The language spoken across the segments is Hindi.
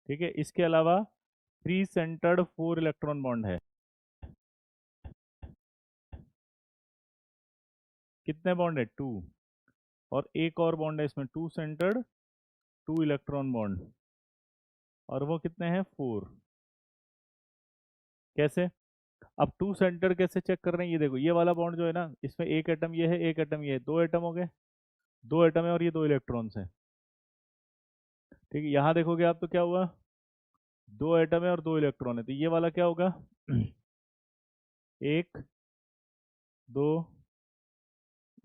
ठीक है, इसके अलावा 3 सेंटर्ड 4 इलेक्ट्रॉन बॉन्ड है। कितने बॉन्ड है? 2। और एक और बॉन्ड है इसमें 2 सेंटर्ड 2 इलेक्ट्रॉन बॉन्ड, और वो कितने हैं? 4। कैसे? अब 2 सेंटर कैसे चेक कर रहे हैं? ये देखो, ये वाला बॉन्ड जो है ना, इसमें एक एटम ये है, एक एटम ये है, 2 एटम हो गए। 2 एटम है और ये 2 इलेक्ट्रॉन्स हैं। ठीक है, यहाँ देखोगे आप तो क्या हुआ? 2 एटम है और 2 इलेक्ट्रॉन है, तो ये वाला क्या होगा? एक, दो,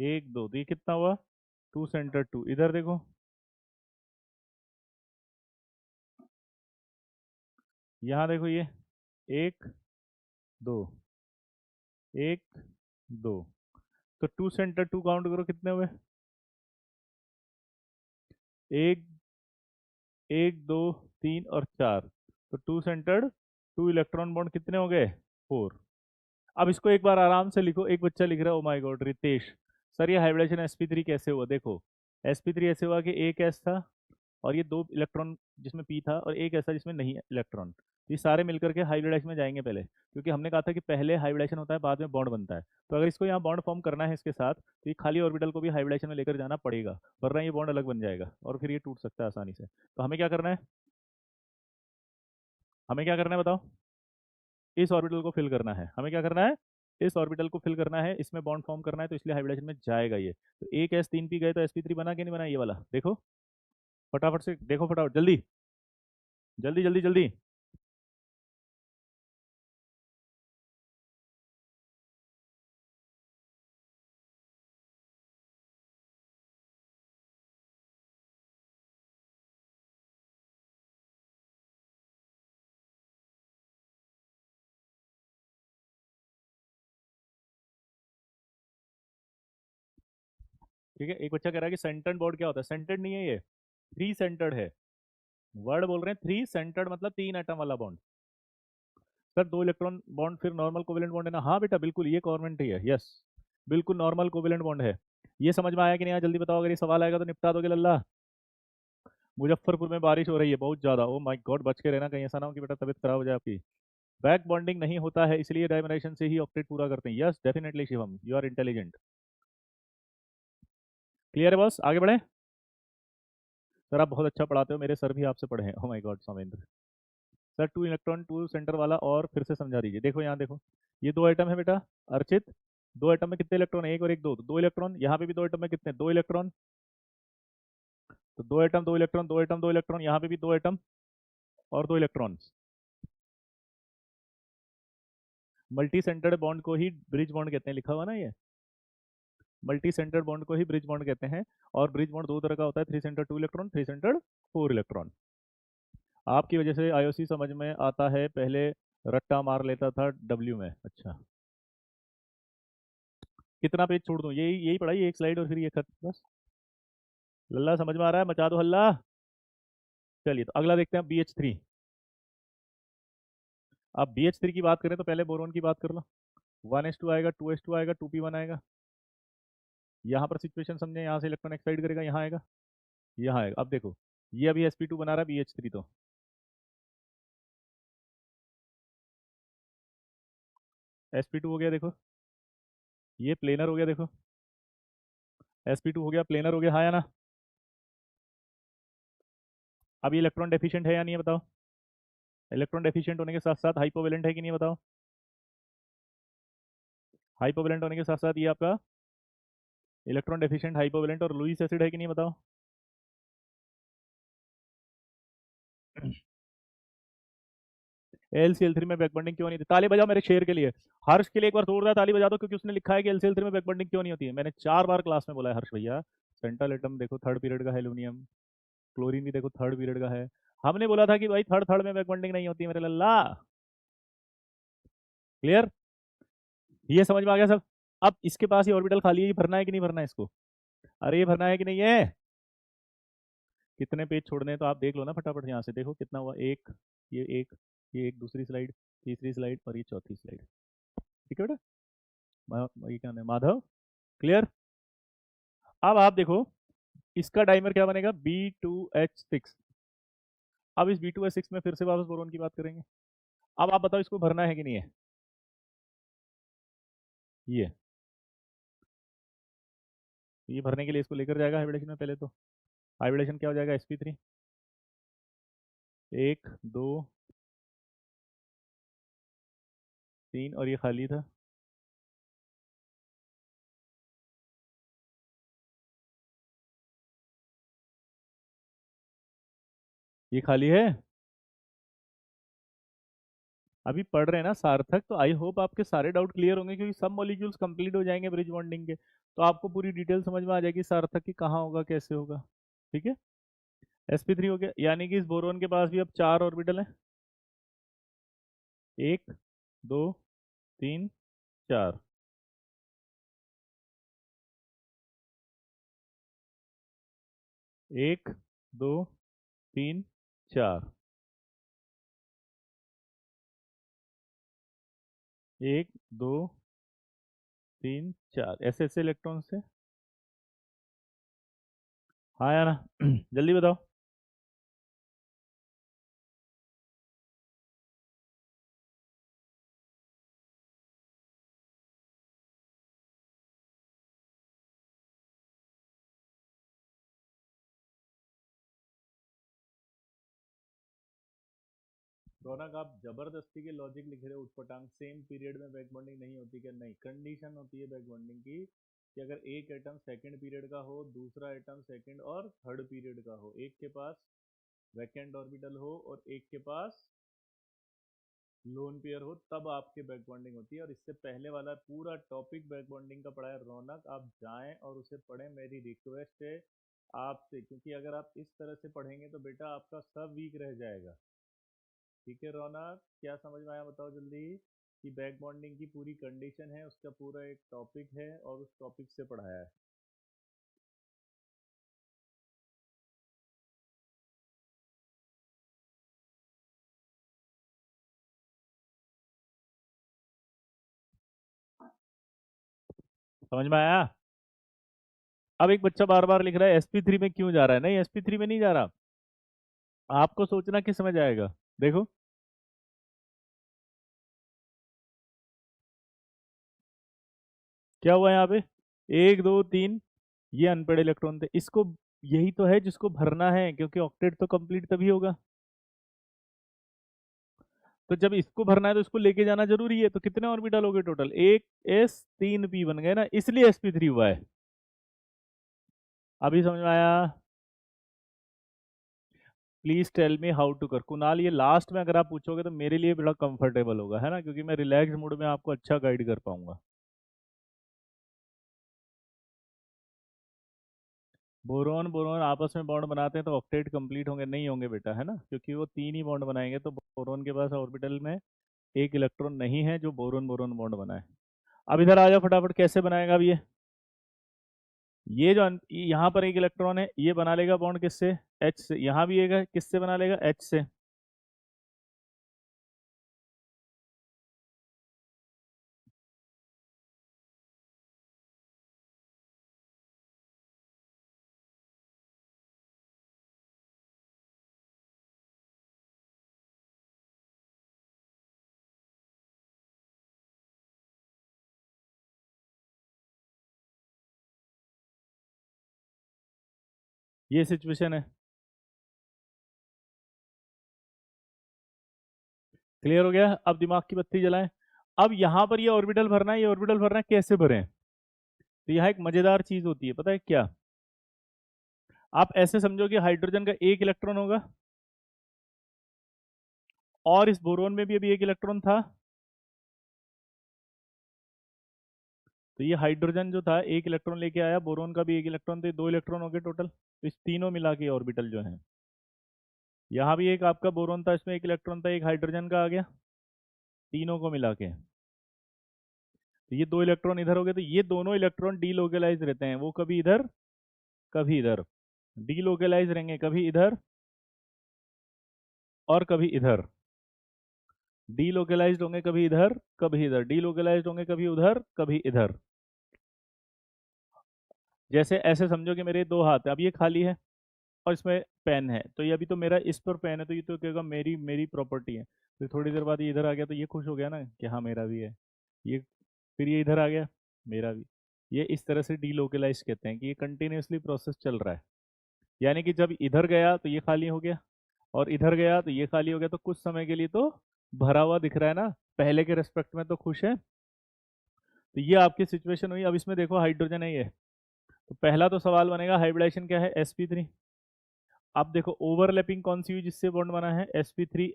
एक, दो, तो ये कितना हुआ? 2 सेंटर 2। इधर देखो, यहाँ देखो, ये एक, दो, एक, दो, तो 2 सेंटर 2 काउंट करो कितने हुए? एक, एक, दो, तीन और चार, तो 2 सेंटर्ड 2 इलेक्ट्रॉन बॉन्ड कितने हो गए? 4। अब इसको एक बार आराम से लिखो। एक बच्चा लिख रहा है, oh my God Ritesh, sir ये हाइब्रिडेशन sp3 कैसे हुआ? देखो, sp3 ऐसे हुआ कि एक एस था और ये 2 इलेक्ट्रॉन जिसमें पी था, और एक ऐसा जिसमें नहीं इलेक्ट्रॉन, ये सारे मिलकर के हाइब्रिडेशन में जाएंगे पहले, क्योंकि हमने कहा था कि पहले हाइब्रिडेशन होता है बाद में बॉन्ड बनता है। तो अगर इसको यहाँ बॉन्ड फॉर्म करना है इसके साथ, तो ये खाली ऑर्बिटल को भी हाइब्रिडेशन में लेकर जाना पड़ेगा, वरना ये बॉन्ड अलग बन जाएगा और फिर ये टूट सकता है आसानी से। तो हमें क्या करना है? हमें क्या करना है बताओ? इस ऑर्बिटल को फिल करना है। हमें क्या करना है? इस ऑर्बिटल को फिल करना है, इसमें बॉन्ड फॉर्म करना है, तो इसलिए हाइब्रिडेशन में जाएगा ये। तो एक S3P गए तो sp3 बना कि नहीं बना? ये वाला देखो, फटाफट से देखो, फटाफट, जल्दी जल्दी जल्दी जल्दी। ठीक है, एक बच्चा कह रहा है कि सेंटर्ड बॉन्ड क्या होता है? सेंटर्ड नहीं है ये, 3 सेंटर्ड है। वर्ड बोल रहे हैं 3 सेंटर्ड, मतलब 3 एटम वाला बॉन्ड। सर 2 इलेक्ट्रॉन बॉन्ड फिर नॉर्मल कोवेलेंट बॉन्ड है ना? हाँ बेटा बिल्कुल, ये कॉर्मेंट ही है, यस, बिल्कुल नॉर्मल कोवेलेंट बॉन्ड है। ये समझ में आया कि नहीं आया? जल्दी बताओ, अगर ये सवाल आएगा तो निपटा दोगे लल्ला। मुजफ्फरपुर में बारिश हो रही है बहुत ज्यादा, ओ माय गॉड, बच के रहना, कहीं ऐसा ना हो कि बेटा तबीयत खराब हो जाए आपकी। बैक बॉन्डिंग नहीं होता है, इसलिए डायमेंशन से ही ऑक्टेट पूरा करते हैं। Yes definitely Shivam, you are intelligent. Clear है बॉस, आगे बढ़े। सर आप बहुत अच्छा पढ़ाते हो, मेरे सर भी आपसे पढ़े हैं। Oh my god Soumendra. Sir 2 electron 2 centre वाला और फिर से समझा दीजिए। देखो यहाँ देखो, ये 2 एटम है बेटा अर्चित। 2 एटम में कितने इलेक्ट्रॉन? एक और एक, दो, तो 2 इलेक्ट्रॉन। यहाँ पे भी 2 एटम में कितने? 2 इलेक्ट्रॉन। तो 2 एटम 2 इलेक्ट्रॉन, 2 एटम 2 इलेक्ट्रॉन, यहाँ पे भी 2 एटम और 2 इलेक्ट्रॉन। मल्टी सेंटर्ड बॉन्ड को ही ब्रिज बॉन्ड कहते हैं, लिखा हुआ ना ये। मल्टी सेंटर्ड बॉन्ड को ही ब्रिज बॉन्ड कहते हैं। और ब्रिज बॉन्ड दो तरह का होता है, 3 सेंटर 2 इलेक्ट्रॉन, 3 सेंटर 4 इलेक्ट्रॉन। आपकी वजह से आईओसी समझ में आता है, पहले रट्टा मार लेता था डब्ल्यू में। अच्छा, कितना पेज छोड़ दूं? यही यही पढ़ाई, एक स्लाइड और फिर ये खत्म बस। लल्ला समझ में आ रहा है? मचा दो हल्ला। चलिए, तो अगला देखते हैं BH3। अब BH3 की बात करें तो पहले बोरोन की बात कर लो। 1s2 आएगा, 2s2 आएगा, 2p1 आएगा। यहाँ पर सिचुएशन समझे, यहाँ से इलेक्ट्रॉन एक्साइड करेगा, यहाँ आएगा, यहाँ आएगा। अब देखो, ये अभी sp2 बना रहा है BH3, तो sp2 हो गया देखो, ये प्लेनर हो गया देखो, sp2 हो गया, प्लेनर हो गया, हाँ या ना? अब ये इलेक्ट्रॉन डेफिशिएंट है या नहीं है बताओ? इलेक्ट्रॉन डेफिशिएंट होने के साथ साथ हाइपोवेलेंट है कि नहीं बताओ? हाइपोवेलेंट होने के साथ साथ ये आपका इलेक्ट्रॉन डेफिशिएंट, हाइपोवेलेंट और लुईस एसिड है कि नहीं बताओ? LCl3 में बैकबॉन्डिंग क्यों नहीं थी? ताली बजाओ मेरे शेर के लिए। हर्ष के लिए एक बार जोरदार ताली बजा दो, क्योंकि उसने लिखा है कि LCl3 में बैकबॉन्डिंग क्यों नहीं होती है। मैंने 4 बार क्लास में बोला है हर्ष भैया, सेंट्रल एटम देखो थर्ड पीरियड का है, एल्यूमिनियम, क्लोरीन भी देखो थर्ड पीरियड का है। हमने बोला था कि भाई थर्ड थर्ड में बैकबॉन्डिंग नहीं होती है मेरे लल्ला। क्लियर? ये समझ में आ गया सब? अब इसके पास ये ऑर्बिटल खाली है, ये भरना है कि नहीं भरना है इसको? अरे ये भरना है कि नहीं है? कितने पेज छोड़ने हैं तो आप देख लो ना फटाफट। यहाँ से देखो कितना हुआ, एक, ये एक, ये एक, दूसरी स्लाइड, तीसरी स्लाइड और ये चौथी स्लाइड। ठीक है बेटा? ये क्या नाम है? माधव। क्लियर? अब आप देखो, इसका डाइमर क्या बनेगा? B2H6। अब इस B2S6 में फिर से वापस बोरोन की बात करेंगे। अब आप बताओ इसको भरना है कि नहीं है? ये भरने के लिए इसको लेकर जाएगा हाइब्रिडेशन में। पहले तो हाइब्रिडेशन क्या हो जाएगा? sp3 1 2 3 और ये खाली था। ये खाली है। अभी पढ़ रहे हैं ना सार्थक, तो आई होप आपके सारे डाउट क्लियर होंगे, क्योंकि सब मॉलिक्यूल्स कंप्लीट हो जाएंगे ब्रिज बॉन्डिंग के, तो आपको पूरी डिटेल समझ में आ जाएगी सार्थक की कहाँ होगा कैसे होगा। ठीक है, sp3 हो गया, यानी कि इस बोरोन के पास भी अब 4 ऑर्बिटल हैं। 1 2 3 4। 1 2 3 4। 1 2 3 4 ऐसे ऐसे इलेक्ट्रॉन से। हाँ या ना? जल्दी बताओ। रौनक, आप जबरदस्ती के लॉजिक लिख रहे हो उटपटांग। सेम पीरियड में बैक बॉन्डिंग नहीं होती क्या? नहीं, कंडीशन होती है बैक बॉन्डिंग की कि अगर एक एटम सेकंड पीरियड का हो, दूसरा एटम सेकंड और थर्ड पीरियड का हो, एक के पास वैकेंट ऑर्बिटल हो और एक के पास लोन पेयर हो, तब आपके बैक बॉन्डिंग होती है। और इससे पहले वाला पूरा टॉपिक बैक बॉन्डिंग का पढ़ा है रौनक, आप जाएं और उसे पढ़ें, मेरी रिक्वेस्ट है आपसे, क्योंकि अगर आप इस तरह से पढ़ेंगे तो बेटा आपका सब वीक रह जाएगा। ठीक है रौनक, क्या समझ में आया बताओ जल्दी? कि बैक बॉन्डिंग की पूरी कंडीशन है, उसका पूरा एक टॉपिक है और उस टॉपिक से पढ़ाया है। समझ में आया? अब एक बच्चा बार बार लिख रहा है sp3 में क्यों जा रहा है? नहीं, sp3 में नहीं जा रहा, आपको सोचना किस में जाएगा। देखो, क्या हुआ यहाँ पे? 1 2 3, ये अनपेड इलेक्ट्रॉन थे, इसको यही तो है जिसको भरना है, क्योंकि ऑक्टेट तो कंप्लीट तभी होगा। तो जब इसको भरना है तो इसको लेके जाना जरूरी है, तो कितने ऑर्बिटल हो गए टोटल? 1s 3p बन गए ना, इसलिए sp3 हुआ है। अभी समझ में आया? Please tell me how to कर। कुणाल, ये लास्ट में अगर आप पूछोगे तो मेरे लिए बड़ा कंफर्टेबल होगा, है ना, क्योंकि मैं रिलैक्स मूड में आपको अच्छा गाइड कर पाऊंगा। बोरोन बोरोन आपस में बॉन्ड बनाते हैं तो ऑक्टेट कंप्लीट होंगे? नहीं होंगे बेटा, है ना, क्योंकि वो 3 ही बॉन्ड बनाएंगे, तो बोरोन के पास ऑर्बिटल में एक इलेक्ट्रॉन नहीं है जो बोरोन बोरोन बॉन्ड बनाए। अब इधर आ जाओ फटाफट, कैसे बनाएगा अब ये जो यहाँ पर एक इलेक्ट्रॉन है, ये बना लेगा बॉन्ड किससे? एच से। यहाँ भी एक है, किससे बना लेगा? एच से। ये सिचुएशन है। क्लियर हो गया? अब दिमाग की बत्ती जलाएं। अब यहाँ पर ये ऑर्बिटल भरना है, ये ऑर्बिटल भरना है, कैसे भरें? तो यहाँ एक मजेदार चीज होती है, पता है क्या? आप ऐसे समझो कि हाइड्रोजन का एक इलेक्ट्रॉन होगा और इस बोरोन में भी अभी एक इलेक्ट्रॉन था, तो ये हाइड्रोजन जो था एक इलेक्ट्रॉन लेके आया, बोरोन का भी एक इलेक्ट्रॉन, तो ये 2 इलेक्ट्रॉन हो गए टोटल। तो इस तीनों मिला के ऑर्बिटल जो है, यहाँ भी एक आपका बोरोन था, इसमें एक इलेक्ट्रॉन था, एक हाइड्रोजन का आ गया, तीनों को मिला के। तो ये 2 इलेक्ट्रॉन इधर हो गए, तो ये दोनों इलेक्ट्रॉन डीलोकलाइज रहते हैं, वो कभी इधर कभी इधर डीलोकलाइज रहेंगे, कभी इधर और कभी इधर। डीलोकलाइज्ड होंगे कभी इधर कभी इधर, डीलोकलाइज्ड होंगे कभी उधर कभी इधर। जैसे ऐसे समझो कि मेरे 2 हाथ है, अब ये खाली है, और इसमें पेन है, तो ये अभी तो मेरा इस पर पेन है, तो ये तो कहेगा मेरी मेरी प्रॉपर्टी है। फिर थोड़ी देर बाद ये इधर आ गया तो ये खुश हो गया ना कि हाँ मेरा भी है ये। फिर ये इधर आ गया, मेरा भी। ये इस तरह से डीलोकलाइज कहते हैं कि ये कंटिन्यूअसली प्रोसेस चल रहा है। यानी कि जब इधर गया तो ये खाली हो गया, और इधर गया तो ये खाली हो गया, तो कुछ समय के लिए तो भरा हुआ दिख रहा है ना, पहले के रेस्पेक्ट में तो खुश है। तो ये आपकी सिचुएशन हुई। अब इसमें देखो हाइड्रोजन है ये, तो पहला तो सवाल बनेगा हाइब्रिडाइजेशन क्या है, sp3। अब देखो ओवरलैपिंग कौन सी हुई जिससे बॉन्ड बना है, sp3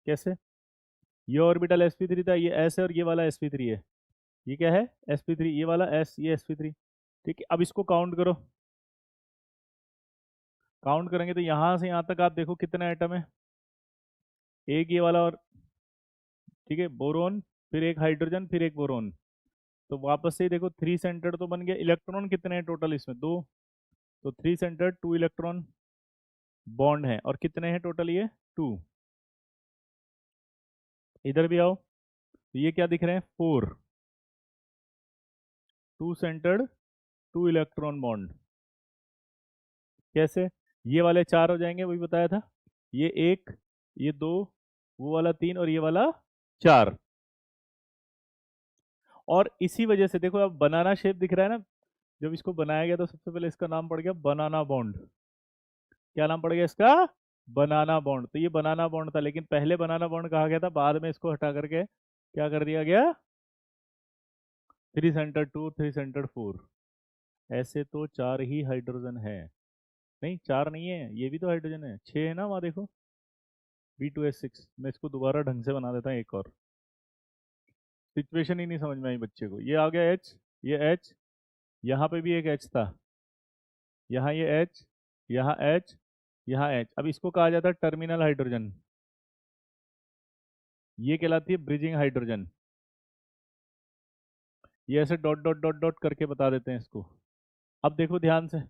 कैसे, ये ऑर्बिटल sp3 था, ये s है, और ये वाला sp3 है। ये क्या है, sp3, ये वाला s, ये sp3। ठीक है, अब इसको काउंट करो। काउंट करेंगे तो यहां से यहां तक आप देखो कितने आइटम है, एक ये वाला और, ठीक है, बोरोन, फिर एक हाइड्रोजन, फिर एक बोरोन। तो वापस से ही देखो थ्री सेंटर्ड तो बन गया। इलेक्ट्रॉन कितने हैं टोटल इसमें, दो। तो three centred, two electron bond है, और कितने हैं टोटल, ये टू। इधर भी आओ, तो ये क्या दिख रहे हैं, four. Two centred, two electron bond. कैसे, ये वाले चार हो जाएंगे, वही बताया था। ये एक, ये दो, वो वाला तीन, और ये वाला चार। और इसी वजह से देखो अब बनाना शेप दिख रहा है ना। जब इसको बनाया गया तो सबसे पहले इसका नाम पड़ गया बनाना बॉन्ड। क्या नाम पड़ गया इसका, बनाना बॉन्ड। तो ये बनाना बॉन्ड था, लेकिन पहले बनाना बॉन्ड कहा गया था, बाद में इसको हटा करके क्या कर दिया गया, three centre two, three centre four. ऐसे तो चार ही हाइड्रोजन है। नहीं, चार नहीं है, ये भी तो हाइड्रोजन है, छह है ना वहाँ देखो, B2H6। मैं इसको दोबारा ढंग से बना देता हूँ एक और। सिचुएशन ही नहीं समझ में आई बच्चे को। ये आ गया H, ये H, यहाँ पे भी एक H था, यहाँ ये H, यहाँ H, यहाँ H। अब इसको कहा जाता है टर्मिनल हाइड्रोजन, ये कहलाती है ब्रिजिंग हाइड्रोजन। ये ऐसे डॉट डॉट डॉट डॉट करके बता देते हैं इसको। अब देखो ध्यान से,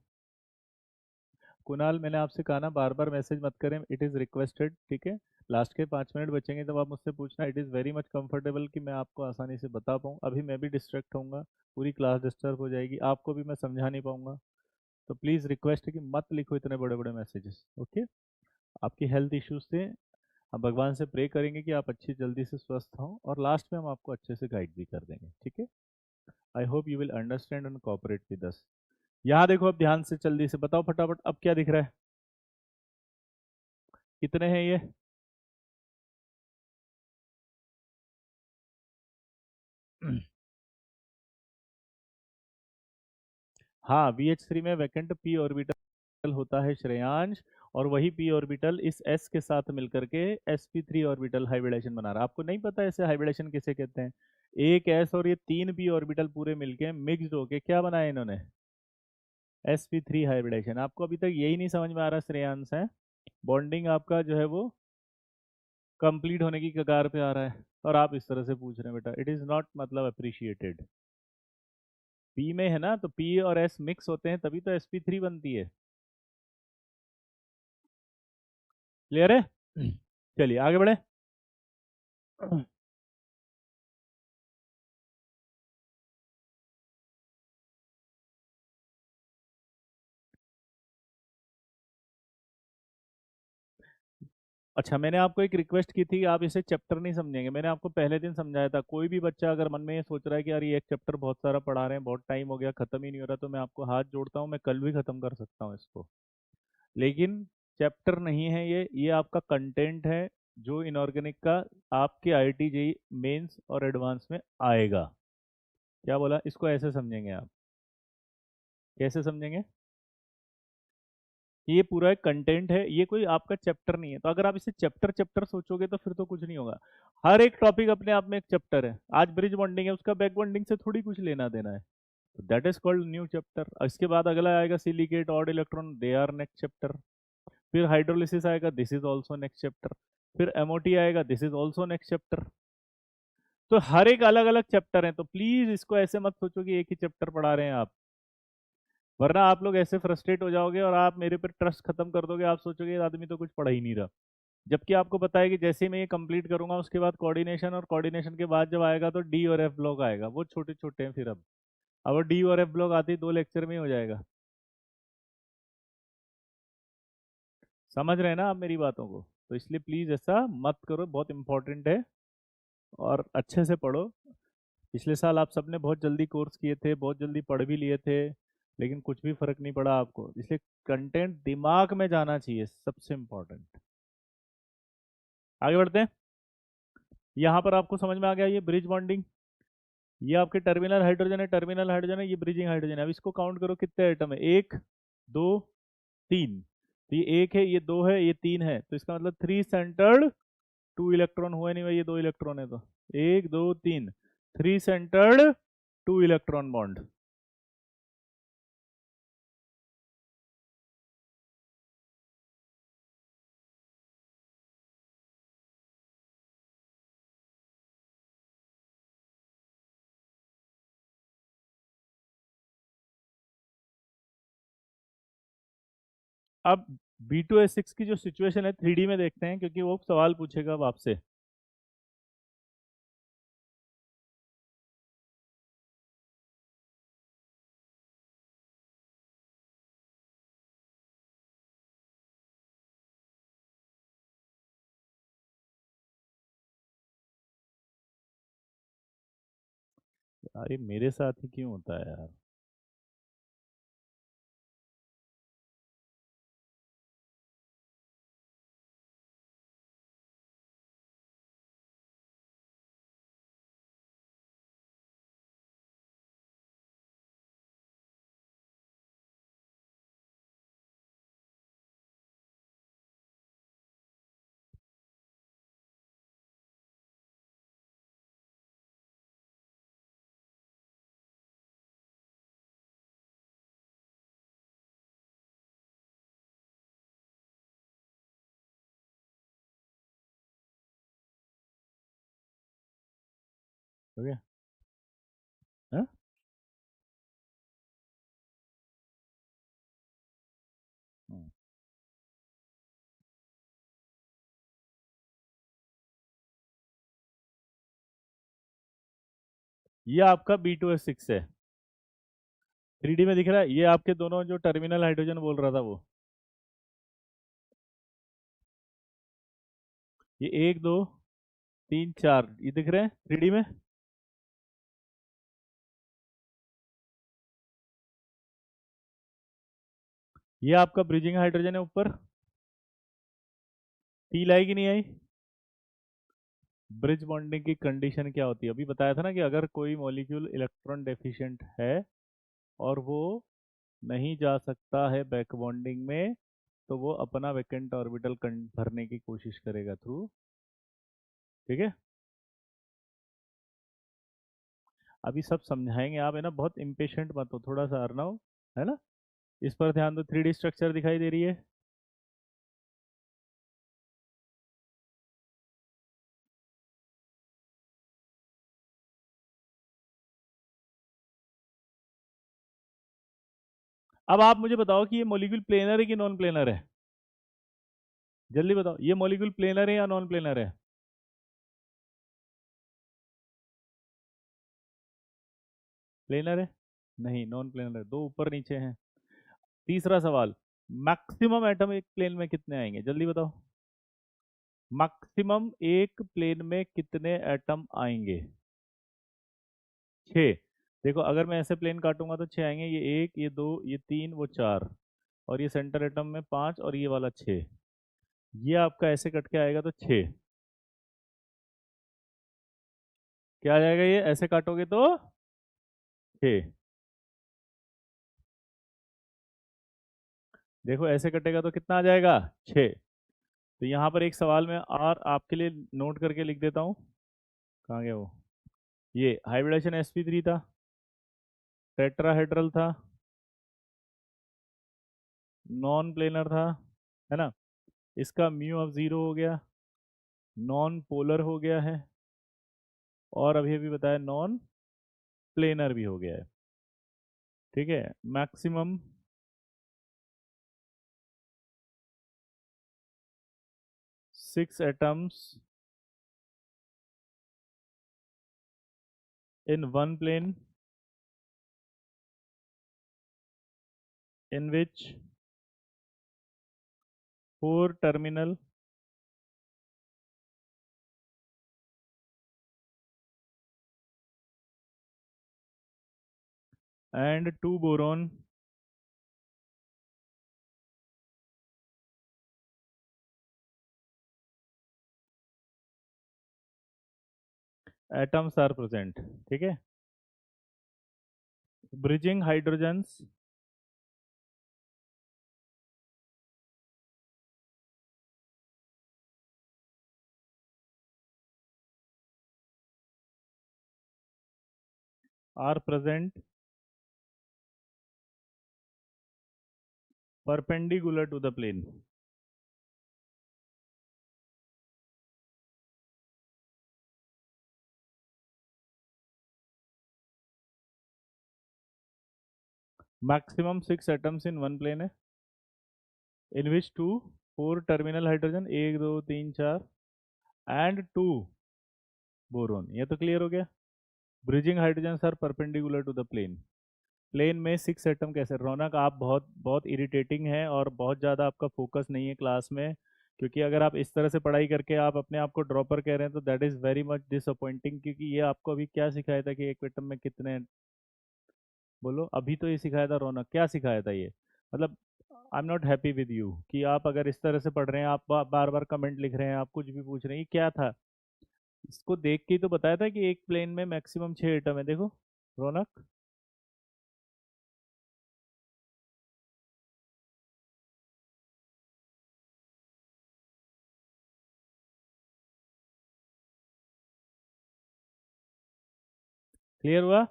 कुणाल मैंने आपसे कहा ना बार बार मैसेज मत करें, इट इज़ रिक्वेस्टेड, ठीक है। लास्ट के 5 मिनट बचेंगे तब आप मुझसे पूछना, it is very much comfortable कि मैं आपको आसानी से बता पाऊँ। अभी मैं भी डिस्ट्रैक्ट होऊंगा, पूरी क्लास डिस्टर्ब हो जाएगी, आपको भी मैं समझा नहीं पाऊंगा। तो प्लीज़ रिक्वेस्ट है कि मत लिखो इतने बड़े बड़े मैसेजेस, ओके। आपकी हेल्थ इश्यूज से हम भगवान से प्रे करेंगे कि आप अच्छी जल्दी से स्वस्थ हों, और लास्ट में हम आपको अच्छे से गाइड भी कर देंगे, ठीक है। I hope you will understand and cooperate with us. यहाँ देखो, अब ध्यान से जल्दी से बताओ फटाफट, अब क्या दिख रहा है, कितने हैं ये, हाँ VH3 में वैकेंट p ऑर्बिटल होता है श्रेयांश, और वही p ऑर्बिटल इस s के साथ मिलकर के sp3 ऑर्बिटल हाइब्रिडेशन बना रहा है। आपको नहीं पता ऐसे हाइब्रिडेशन किसे कहते हैं, एक s और ये तीन p ऑर्बिटल पूरे मिलके मिक्स्ड होके क्या बनाया इन्होंने, sp3 हाइब्रिडेशन। आपको अभी तक यही नहीं समझ में आ रहा श्रेयांश है, बॉन्डिंग आपका जो है वो कंप्लीट होने की कगार पे आ रहा है, और आप इस तरह से पूछ रहे हैं बेटा, इट इज नॉट मतलब अप्रिशिएटेड। पी में है ना, तो पी और एस मिक्स होते हैं तभी तो sp3 बनती है। क्लियर है, चलिए आगे बढ़े। अच्छा, मैंने आपको एक रिक्वेस्ट की थी, आप इसे चैप्टर नहीं समझेंगे। मैंने आपको पहले दिन समझाया था, कोई भी बच्चा अगर मन में ये सोच रहा है कि यार ये एक चैप्टर बहुत सारा पढ़ा रहे हैं, बहुत टाइम हो गया, खत्म ही नहीं हो रहा, तो मैं आपको हाथ जोड़ता हूँ, मैं कल भी खत्म कर सकता हूँ इसको। लेकिन चैप्टर नहीं है ये आपका कंटेंट है, जो इनऑर्गेनिक का आपके IIT JEE मेंस और एडवांस में आएगा। क्या बोला, इसको ऐसे समझेंगे आप, कैसे समझेंगे, ये पूरा एक कंटेंट है, ये कोई आपका चैप्टर नहीं है। तो अगर आप इसे चैप्टर चैप्टर सोचोगे तो फिर तो कुछ नहीं होगा। हर एक टॉपिक अपने आप में एक चैप्टर है। आज ब्रिज बॉन्डिंग है, उसका बैक बॉन्डिंग से थोड़ी कुछ लेना देना है, तो that is called new chapter. इसके बाद अगला आएगा silicate, odd electron, they are next chapter. फिर हाइड्रोलिसिस आएगा, this is also next chapter. फिर MOT आएगा, this is also next chapter. तो हर एक अलग अलग चैप्टर है, तो प्लीज इसको ऐसे मत सोचो कि एक ही चैप्टर पढ़ा रहे हैं आप, वरना आप लोग ऐसे फ्रस्ट्रेट हो जाओगे और आप मेरे पर ट्रस्ट खत्म कर दोगे, आप सोचोगे ये आदमी तो कुछ पढ़ा ही नहीं रहा। जबकि आपको पता है कि जैसे ही मैं ये कंप्लीट करूंगा उसके बाद कोऑर्डिनेशन, और कोऑर्डिनेशन के बाद जब आएगा तो D और F ब्लॉक आएगा, वो छोटे छोटे हैं फिर। अब D और F ब्लॉक आते ही 2 लेक्चर में ही हो जाएगा। समझ रहे हैं ना आप मेरी बातों को? तो इसलिए प्लीज ऐसा मत करो, बहुत इंपॉर्टेंट है। और अच्छे से पढ़ो। पिछले साल आप सबने बहुत जल्दी कोर्स किए थे, बहुत जल्दी पढ़ भी लिए थे, लेकिन कुछ भी फर्क नहीं पड़ा आपको। इसलिए कंटेंट दिमाग में जाना चाहिए, सबसे इंपॉर्टेंट। आगे बढ़ते हैं। यहाँ पर आपको समझ में आ गया ये ब्रिज बॉन्डिंग। ये आपके टर्मिनल हाइड्रोजन है, टर्मिनल हाइड्रोजन है, ये ब्रिजिंग हाइड्रोजन है। अब इसको काउंट करो कितने एटम है, एक, दो, तीन। तो ये एक है, ये दो है, ये तीन है, तो इसका मतलब थ्री सेंटर्ड टू इलेक्ट्रॉन हुआ नहीं भाई, ये दो इलेक्ट्रॉन है तो एक दो तीन, three centred two electron bond. अब B2S6 की जो सिचुएशन है 3D में देखते हैं, क्योंकि वो सवाल पूछेगा अब आपसे। अरे मेरे साथ ही क्यों होता है यार? हो गया? हाँ? हम्म। ये आपका B2S6 है। 3D में दिख रहा है, ये आपके दोनों जो टर्मिनल हाइड्रोजन बोल रहा था वो। ये एक दो तीन चार, ये दिख रहे हैं 3D में। ये आपका ब्रिजिंग हाइड्रोजन है ऊपर। टी लाई की नहीं आई? ब्रिज बॉन्डिंग की कंडीशन क्या होती है? अभी बताया था ना कि अगर कोई मॉलिक्यूल इलेक्ट्रॉन डेफिशिएंट है और वो नहीं जा सकता है बैक बॉन्डिंग में, तो वो अपना वैकेंट ऑर्बिटल भरने की कोशिश करेगा थ्रू। ठीक है? अभी सब समझाएंगे, आप है ना बहुत इम्पेशेंट मत हो, थोड़ा सा अर्नव, है ना? इस पर ध्यान दो। 3D स्ट्रक्चर दिखाई दे रही है? अब आप मुझे बताओ कि ये मॉलिक्यूल प्लेनर है कि नॉन प्लेनर है? जल्दी बताओ, ये मॉलिक्यूल प्लेनर है या नॉन प्लेनर है? प्लेनर है? नहीं, नॉन प्लेनर है, दो ऊपर नीचे हैं। तीसरा सवाल, मैक्सिमम एटम एक प्लेन में कितने आएंगे, जल्दी बताओ। मैक्सिमम एक प्लेन में कितने एटम आएंगे? छः। देखो अगर मैं ऐसे प्लेन काटूंगा तो छः आएंगे, ये एक, ये दो, ये तीन, वो चार, और ये सेंटर एटम में पांच, और ये वाला छः। ये आपका ऐसे कट के आएगा तो छः। क्या आ जाएगा ये ऐसे काटोगे तो? छः। देखो ऐसे कटेगा तो कितना आ जाएगा? छः। तो यहाँ पर एक सवाल मैं और आपके लिए नोट करके लिख देता हूँ। कहाँ गया वो? ये हाइब्रिडेशन sp3 था, टेट्राहेड्रल था, नॉन प्लेनर था, है ना? इसका म्यू ऑफ जीरो हो गया, नॉन पोलर हो गया है, और अभी अभी बताया नॉन प्लेनर भी हो गया है। ठीक है? Maximum six atoms in one plane in which 4 terminal and 2 boron atoms are present. ठीक है. Bridging hydrogens are present perpendicular to the plane. Maximum 6 atoms in one plane है. In which 2 4 terminal hydrogen 1 2 3 4 and 2 boron. ये तो क्लियर हो गया. Bridging hydrogen are perpendicular to the plane. Plane में 6 एटम कैसे. रौनक आप बहुत बहुत इरिटेटिंग है और बहुत ज़्यादा आपका फोकस नहीं है क्लास में, क्योंकि अगर आप इस तरह से पढ़ाई करके आप अपने आप को ड्रॉपर कह रहे हैं तो that is very much disappointing, क्योंकि ये आपको अभी क्या सिखाया था कि एक एटम में कितने. बोलो अभी तो ये सिखाया था रौनक, क्या सिखाया था ये. मतलब I am not happy with you कि आप अगर इस तरह से पढ़ रहे हैं, आप बार बार कमेंट लिख रहे हैं, आप कुछ भी पूछ रहे हैं, ये क्या था. इसको देख के ही तो बताया था कि एक प्लेन में मैक्सिमम 6 एटम है. देखो रौनक. क्लियर हुआ.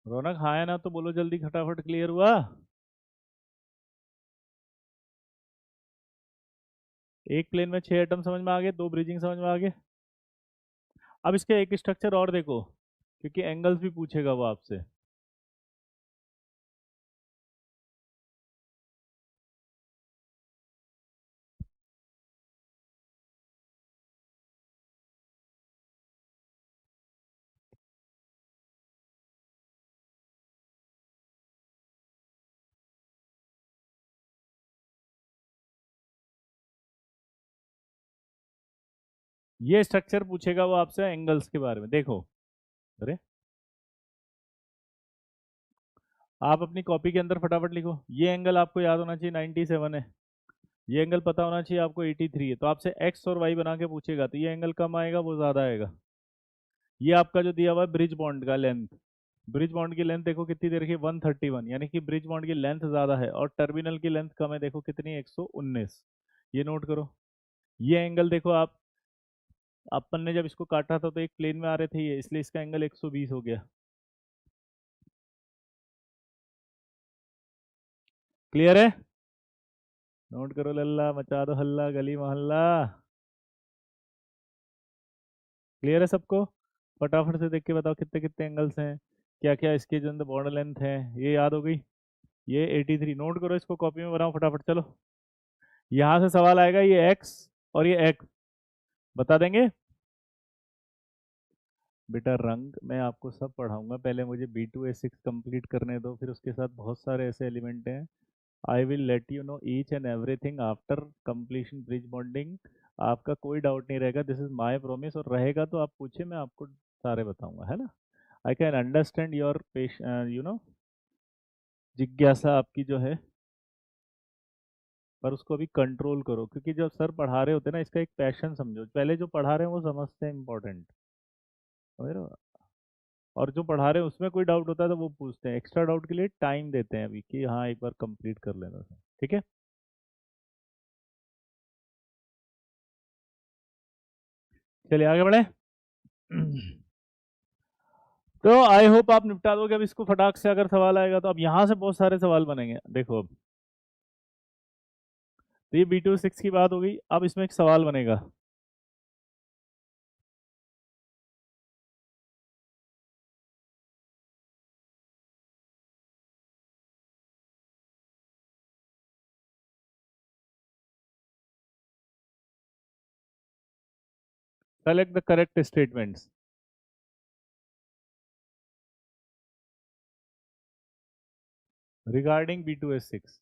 रौनक हाँ है ना तो बोलो जल्दी फटाफट. क्लियर हुआ. एक प्लेन में 6 एटम समझ में आ गए, 2 ब्रिजिंग समझ में आ गए. अब इसके एक स्ट्रक्चर और देखो, क्योंकि एंगल्स भी पूछेगा वो आपसे. ये स्ट्रक्चर पूछेगा वो आपसे एंगल्स के बारे में. देखो. अरे आप अपनी कॉपी के अंदर फटाफट लिखो. ये एंगल आपको याद होना चाहिए 97 है. ये एंगल पता होना चाहिए आपको 83 है. तो आपसे एक्स और वाई बना के पूछेगा तो ये एंगल कम आएगा, वो ज़्यादा आएगा. ये आपका जो दिया हुआ है ब्रिज बॉन्ड का लेंथ. ब्रिज बॉन्ड की लेंथ देखो कितनी दे रखी है, 131. यानी कि ब्रिज बॉन्ड की लेंथ ज़्यादा है और टर्मिनल की लेंथ कम है. देखो कितनी, 119. ये नोट करो. ये एंगल देखो आप, अपन ने जब इसको काटा था तो एक प्लेन में आ रहे थे ये, इसलिए इसका एंगल 120 हो गया. क्लियर है. नोट करो लल्ला, मचा दो हल्ला गली मोहल्ला. क्लियर है सबको. फटाफट से देख के बताओ कितने कितने एंगल्स हैं, क्या क्या इसके जो अंदर बॉर्डर लेंथ है. ये याद हो गई. ये 83. नोट करो इसको, कॉपी में बनाओ फटाफट. चलो यहाँ से सवाल आएगा, ये एक्स और ये एक्स बता देंगे. बेटा रंग मैं आपको सब पढ़ाऊंगा, पहले मुझे B2A6 कंप्लीट करने दो, फिर उसके साथ बहुत सारे ऐसे एलिमेंट हैं. I will let you know each and everything after completion bridge bonding. आपका कोई डाउट नहीं रहेगा, दिस इज माय प्रॉमिस. और रहेगा तो आप पूछे, मैं आपको सारे बताऊंगा, है ना. I can understand your you know जिज्ञासा आपकी जो है, पर उसको अभी कंट्रोल करो, क्योंकि जब सर पढ़ा रहे होते हैं ना, इसका एक पैशन समझो. पहले जो पढ़ा रहे हैं वो समझते हैं इंपॉर्टेंट, समझ रहे हो. और जो पढ़ा रहे हैं उसमें कोई डाउट होता है तो वो पूछते हैं, एक्स्ट्रा डाउट के लिए टाइम देते हैं अभी कि हाँ एक बार कंप्लीट कर लेना सर. ठीक है. चलिए आगे बढ़े. तो आई होप आप निपटा दोगे अब इसको फटाक से. अगर सवाल आएगा तो अब यहाँ से बहुत सारे सवाल बनेंगे. देखो अब तो ये B2A6 की बात हो गई. अब इसमें एक सवाल बनेगा. Select the correct statements. Regarding B2S6।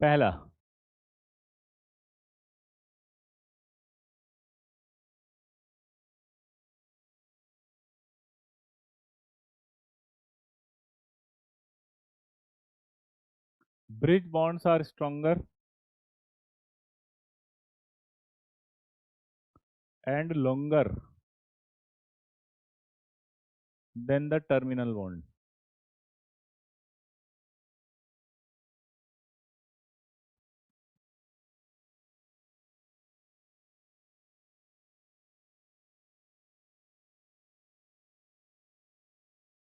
पहला, bridge bonds are stronger and longer than the terminal bond.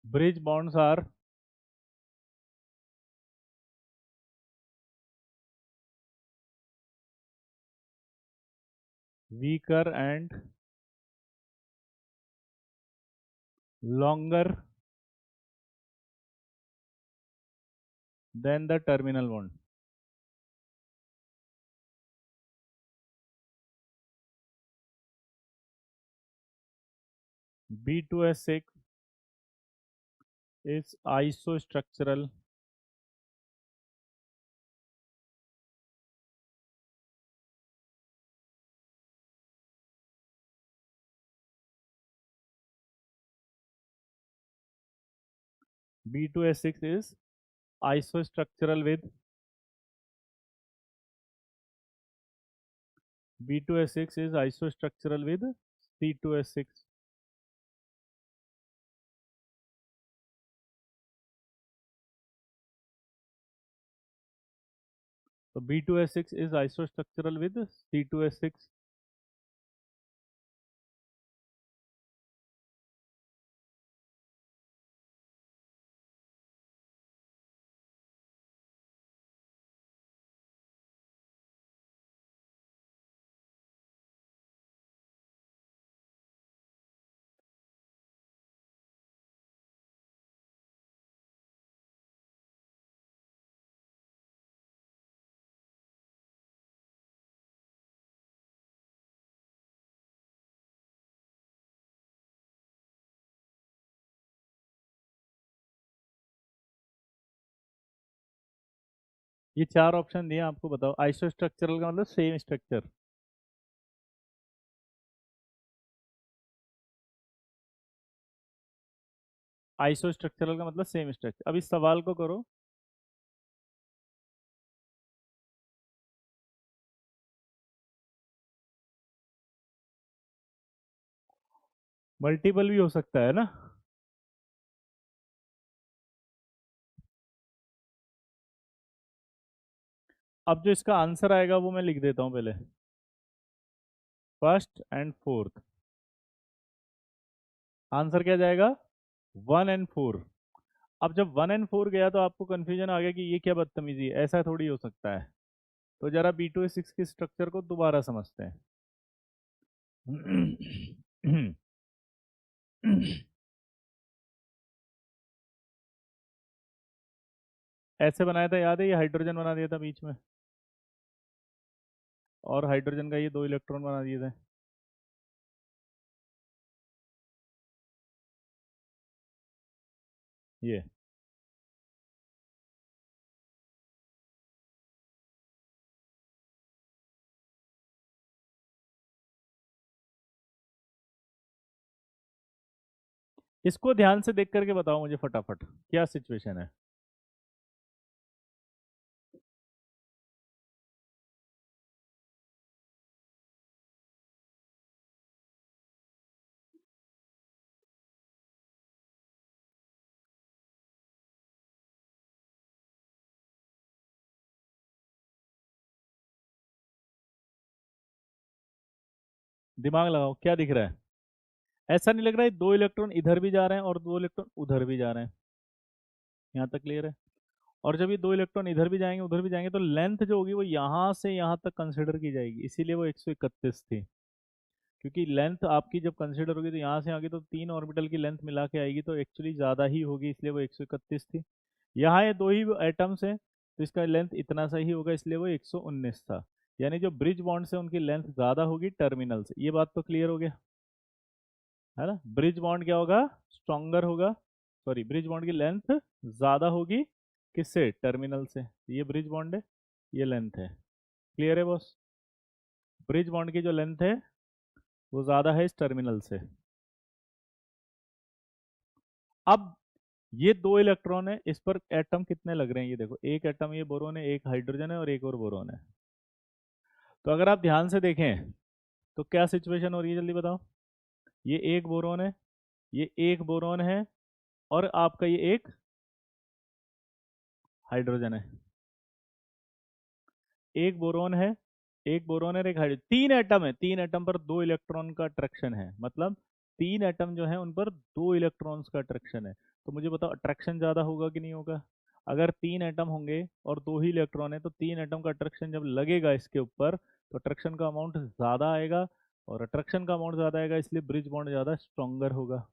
Bridge bonds are weaker and longer than the terminal bond. B2S6 is isostructural B2S6 is isostructural with B2S6 is isostructural with C2S6. So B2S6 is isostructural with C2S6. ये चार ऑप्शन दिए आपको, बताओ आइसोस्ट्रक्चरल का मतलब सेम स्ट्रक्चर। आइसोस्ट्रक्चरल का मतलब सेम स्ट्रक्चर। अब इस सवाल को करो। मल्टीपल भी हो सकता है ना। अब जो इसका आंसर आएगा वो मैं लिख देता हूं पहले, फर्स्ट एंड फोर्थ। आंसर क्या जाएगा, 1 और 4। अब जब 1 और 4 गया तो आपको कंफ्यूजन आ गया कि ये क्या बदतमीजी है, ऐसा थोड़ी हो सकता है। तो जरा B2S6 के स्ट्रक्चर को दोबारा समझते हैं। ऐसे बनाया था, याद है, ये हाइड्रोजन बना दिया था बीच में, और हाइड्रोजन का ये 2 इलेक्ट्रॉन बना दिए थे। ये इसको ध्यान से देख करके बताओ मुझे फटाफट, क्या सिचुएशन है। दिमाग लगाओ, क्या दिख रहा है। ऐसा नहीं लग रहा है 2 इलेक्ट्रॉन इधर भी जा रहे हैं और 2 इलेक्ट्रॉन उधर भी जा रहे हैं। यहाँ तक क्लियर है। और जब ये 2 इलेक्ट्रॉन इधर भी जाएंगे उधर भी जाएंगे तो लेंथ जो होगी वो यहाँ से यहाँ तक कंसिडर की जाएगी, इसीलिए वो 131 थी। क्योंकि लेंथ आपकी जब कंसिडर होगी तो यहाँ से आगे तो 3 ऑर्बिटल की लेंथ मिला के आएगी, तो एक्चुअली ज़्यादा ही होगी, इसलिए वो 131 थी। यहाँ ये दो ही एटम्स हैं तो इसका लेंथ इतना सा ही होगा, इसलिए वो 119 था। यानी जो ब्रिज बॉन्ड से उनकी लेंथ ज्यादा होगी टर्मिनल से। ये बात तो क्लियर हो गया है ना। ब्रिज बॉन्ड क्या होगा, स्ट्रॉन्गर होगा, सॉरी ब्रिज बॉन्ड की लेंथ ज्यादा होगी किससे, टर्मिनल से। ये ब्रिज बॉन्ड है, ये लेंथ है। क्लियर है बॉस। ब्रिज बॉन्ड की जो लेंथ है वो ज्यादा है इस टर्मिनल से। अब ये दो इलेक्ट्रॉन है, इस पर एटम कितने लग रहे हैं ये देखो, एक एटम ये बोरोन है, एक हाइड्रोजन है और एक और बोरोन है। तो अगर आप ध्यान से देखें तो क्या सिचुएशन हो रही है जल्दी बताओ। ये एक बोरोन है, ये एक बोरोन है, और आपका ये एक हाइड्रोजन है। एक बोरोन है, एक बोरोन है और एक हाइड्रोजन, तीन एटम है, तीन एटम पर दो इलेक्ट्रॉन का अट्रैक्शन है, मतलब तीन एटम जो है उन पर दो इलेक्ट्रॉन्स का अट्रैक्शन है। तो मुझे बताओ अट्रैक्शन ज्यादा होगा कि नहीं होगा। अगर तीन एटम होंगे और दो ही इलेक्ट्रॉन है तो तीन एटम का अट्रैक्शन जब लगेगा इसके ऊपर तो अट्रैक्शन का अमाउंट ज्यादा आएगा, और अट्रैक्शन का अमाउंट ज्यादा आएगा इसलिए ब्रिज बॉन्ड ज्यादा स्ट्रॉन्गर होगा।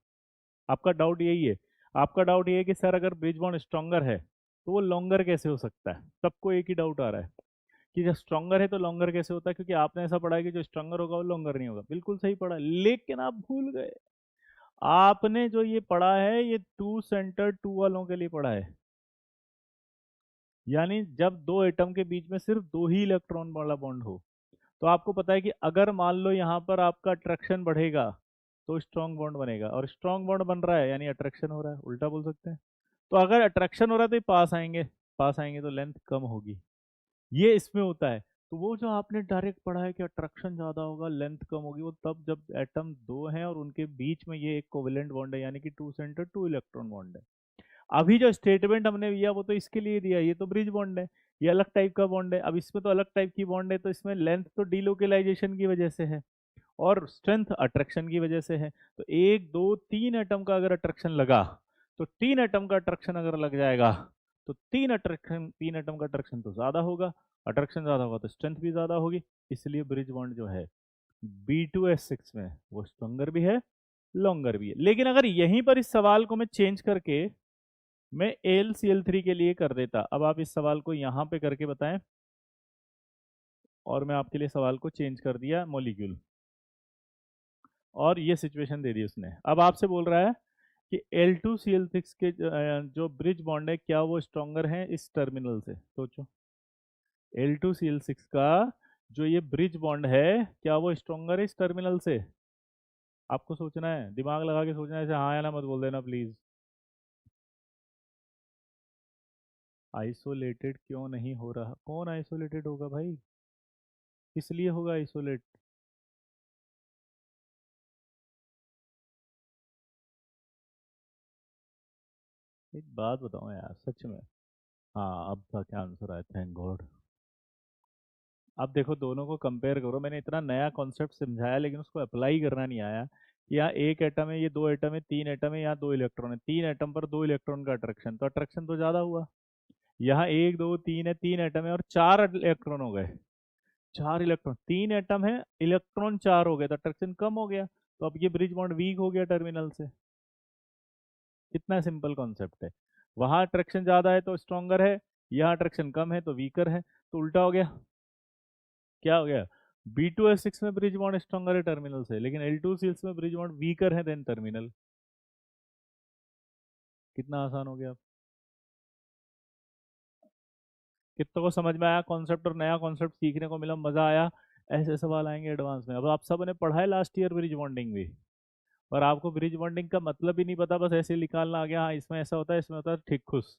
आपका डाउट यही है। आपका डाउट ये है कि सर अगर ब्रिज बॉन्ड स्ट्रॉन्गर है तो वो लॉन्गर कैसे हो सकता है। सबको एक ही डाउट आ रहा है कि जो स्ट्रॉन्गर है तो लॉन्गर कैसे होता है, क्योंकि आपने ऐसा पढ़ा है कि जो स्ट्रॉन्गर होगा वो लॉन्गर नहीं होगा। बिल्कुल सही पढ़ा है, लेकिन आप भूल गए। आपने जो ये पढ़ा है ये टू सेंटर टू वालों के लिए पढ़ा है, यानी जब दो एटम के बीच में सिर्फ दो ही इलेक्ट्रॉन वाला बॉन्ड हो। तो आपको पता है कि अगर मान लो यहाँ पर आपका अट्रैक्शन बढ़ेगा तो स्ट्रॉन्ग बॉन्ड बनेगा, और स्ट्रॉन्ग बॉन्ड बन रहा है यानी अट्रैक्शन हो रहा है, उल्टा बोल सकते हैं। तो अगर अट्रैक्शन हो रहा है तो ये पास आएंगे, पास आएंगे तो लेंथ कम होगी। ये इसमें होता है। तो वो जो आपने डायरेक्ट पढ़ा है कि अट्रैक्शन ज्यादा होगा लेंथ कम होगी, वो तब जब एटम दो हैं और उनके बीच में ये एक कोवेलेंट बॉन्ड है, यानी कि two centre two electron bond है। अभी जो स्टेटमेंट हमने दिया वो तो इसके लिए दिया, ये तो ब्रिज बॉन्ड है, ये अलग टाइप का बॉन्ड है। अब इसमें तो अलग टाइप की बॉन्ड है, तो इसमें लेंथ तो डीलोकेलाइजेशन की वजह से है और स्ट्रेंथ अट्रैक्शन की वजह से है। तो एक दो तीन एटम का अगर अट्रैक्शन लगा तो तीन एटम का अट्रैक्शन अगर लग जाएगा तो तीन एटम का अट्रैक्शन तो ज्यादा होगा, अट्रैक्शन ज्यादा होगा तो स्ट्रेंथ भी ज्यादा होगी। इसलिए ब्रिज बॉन्ड जो है B2S6 में वो स्ट्रॉन्गर भी है, लॉन्गर भी है। लेकिन अगर यहीं पर इस सवाल को मैं चेंज करके मैं AlCl3 के लिए कर देता, अब आप इस सवाल को यहां पे करके बताएं, और मैं आपके लिए सवाल को चेंज कर दिया मॉलिक्यूल, और ये सिचुएशन दे दी उसने। अब आपसे बोल रहा है कि L2Cl6 के जो ब्रिज बॉन्ड है क्या वो स्ट्रॉन्गर है इस टर्मिनल से। सोचो L2Cl6 का जो ये ब्रिज बॉन्ड है क्या वो स्ट्रॉन्गर है इस टर्मिनल से। आपको सोचना है, दिमाग लगा के सोचना है, ऐसे हाँ या ना मत बोल देना प्लीज। आइसोलेटेड क्यों नहीं हो रहा, कौन आइसोलेटेड होगा भाई, किस लिए होगा आइसोलेट। एक बात बताओ यार सच में। हाँ अब था क्या आंसर आया, थैंक गॉड। अब देखो दोनों को कंपेयर करो, मैंने इतना नया कॉन्सेप्ट समझाया लेकिन उसको अप्लाई करना नहीं आया कि यहाँ एक एटम है, ये दो एटम है, तीन एटम है, यहाँ दो इलेक्ट्रॉन है, तीन एटम पर दो इलेक्ट्रॉन का अट्रैक्शन, तो अट्रैक्शन तो ज्यादा हुआ। यहाँ एक दो तीन है, तीन एटम है और चार इलेक्ट्रॉन हो गए, चार इलेक्ट्रॉन, तीन एटम है इलेक्ट्रॉन चार हो गए तो अट्रैक्शन कम हो गया। तो अब ये ब्रिज बॉन्ड वीक हो गया टर्मिनल से। कितना सिंपल कॉन्सेप्ट है। वहां अट्रैक्शन ज्यादा है तो स्ट्रॉन्गर है, यहाँ अट्रैक्शन कम है तो वीकर है, तो उल्टा हो गया। क्या हो गया, B2S6 में ब्रिज बॉन्ड स्ट्रॉन्गर है टर्मिनल से, लेकिन L2C6 में ब्रिज बॉन्ड वीकर है देन टर्मिनल। कितना आसान हो गया। कितनों को समझ में आया कॉन्सेप्ट, और नया कॉन्सेप्ट सीखने को मिला, मजा आया। ऐसे सवाल आएंगे एडवांस में। अब आप सब ने पढ़ा है लास्ट ईयर ब्रिज बॉन्डिंग भी, और आपको ब्रिज बॉन्डिंग का मतलब ही नहीं पता, बस ऐसे ही निकालना आ गया, हाँ इसमें ऐसा होता है इसमें होता है, ठीक खुश।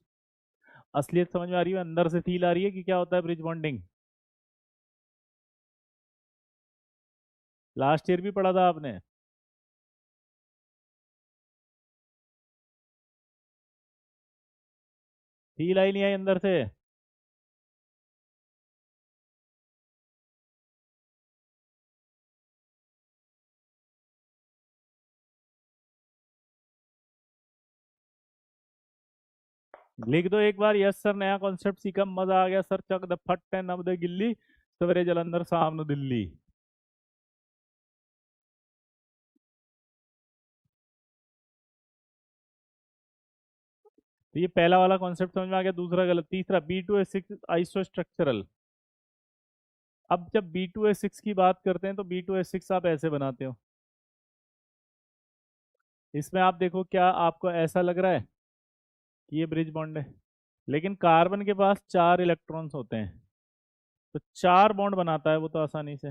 असलियत समझ में आ रही है, अंदर से फील आ रही है कि क्या होता है ब्रिज बॉन्डिंग। लास्ट ईयर भी पढ़ा था आपने। फील आई नहीं आई अंदर से। लिख दो एक बार, यस सर नया कॉन्सेप्ट सीखा मजा आ गया सर, चक द फट नब दे गिल्ली, सवेरे जलंधर शाम नु दिल्ली। तो ये पहला वाला कॉन्सेप्ट समझ में आ गया, दूसरा गलत, तीसरा B2S6 आइसोस्ट्रक्चरल। अब जब B2S6 की बात करते हैं तो B2S6 आप ऐसे बनाते हो। इसमें आप देखो, क्या आपको ऐसा लग रहा है कि ये ब्रिज बॉन्ड है? लेकिन कार्बन के पास 4 इलेक्ट्रॉन्स होते हैं, तो 4 बॉन्ड बनाता है वो तो आसानी से।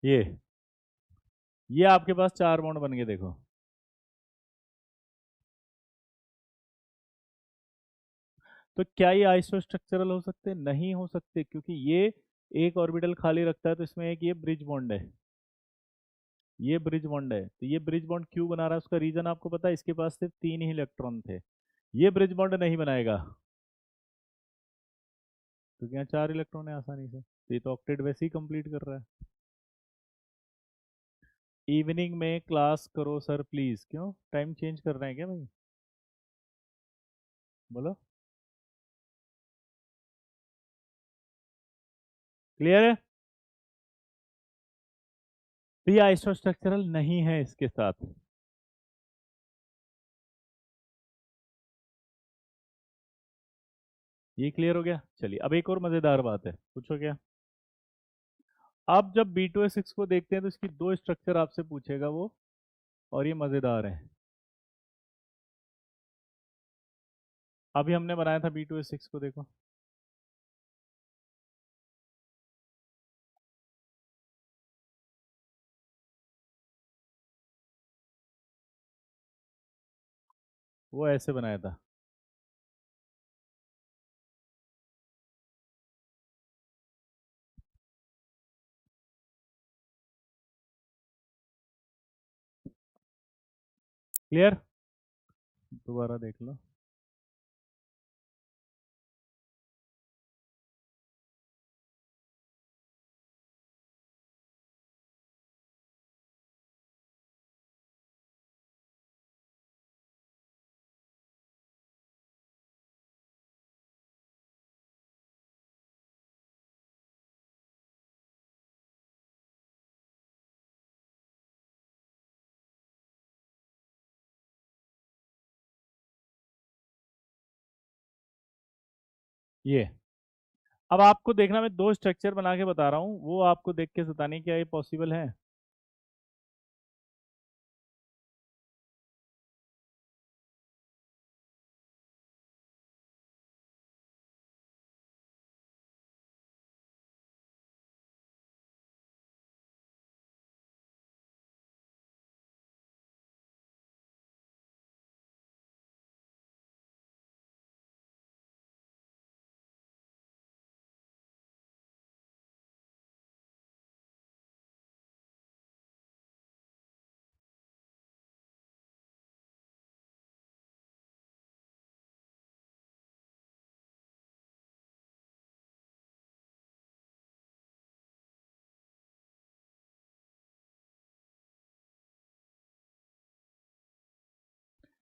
ये आपके पास 4 बॉन्ड बन गए, देखो। तो क्या ये आइसोस्ट्रक्चरल हो सकते? नहीं हो सकते, क्योंकि ये एक ऑर्बिटल खाली रखता है, तो इसमें एक ये ब्रिज बॉन्ड है। ये ब्रिज बॉन्ड है, तो ये ब्रिज बॉन्ड क्यों बना रहा है उसका रीजन आपको पता है? इसके पास सिर्फ 3 ही इलेक्ट्रॉन थे। ये ब्रिज बॉन्ड नहीं बनाएगा क्योंकि यहाँ 4 इलेक्ट्रॉन है आसानी से, तो ये तो ऑक्टेट वैसे ही कंप्लीट कर रहा है। इवनिंग में क्लास करो सर प्लीज। क्यों, टाइम चेंज कर रहे हैं क्या भाई? बोलो। क्लियर है? तो ये आइसोस्ट्रक्चरल नहीं है इसके साथ। ये क्लियर हो गया? चलिए, अब एक और मजेदार बात है, पूछो क्या। आप जब B2S6 को देखते हैं तो इसकी दो स्ट्रक्चर आपसे पूछेगा वो, और ये मजेदार है। अभी हमने बनाया था B2S6 को, देखो। वो ऐसे बनाया था। क्लियर? दोबारा देख लो। ये अब आपको देखना, मैं दो स्ट्रक्चर बना के बता रहा हूँ, वो आपको देख के बतानी क्या ये पॉसिबल है।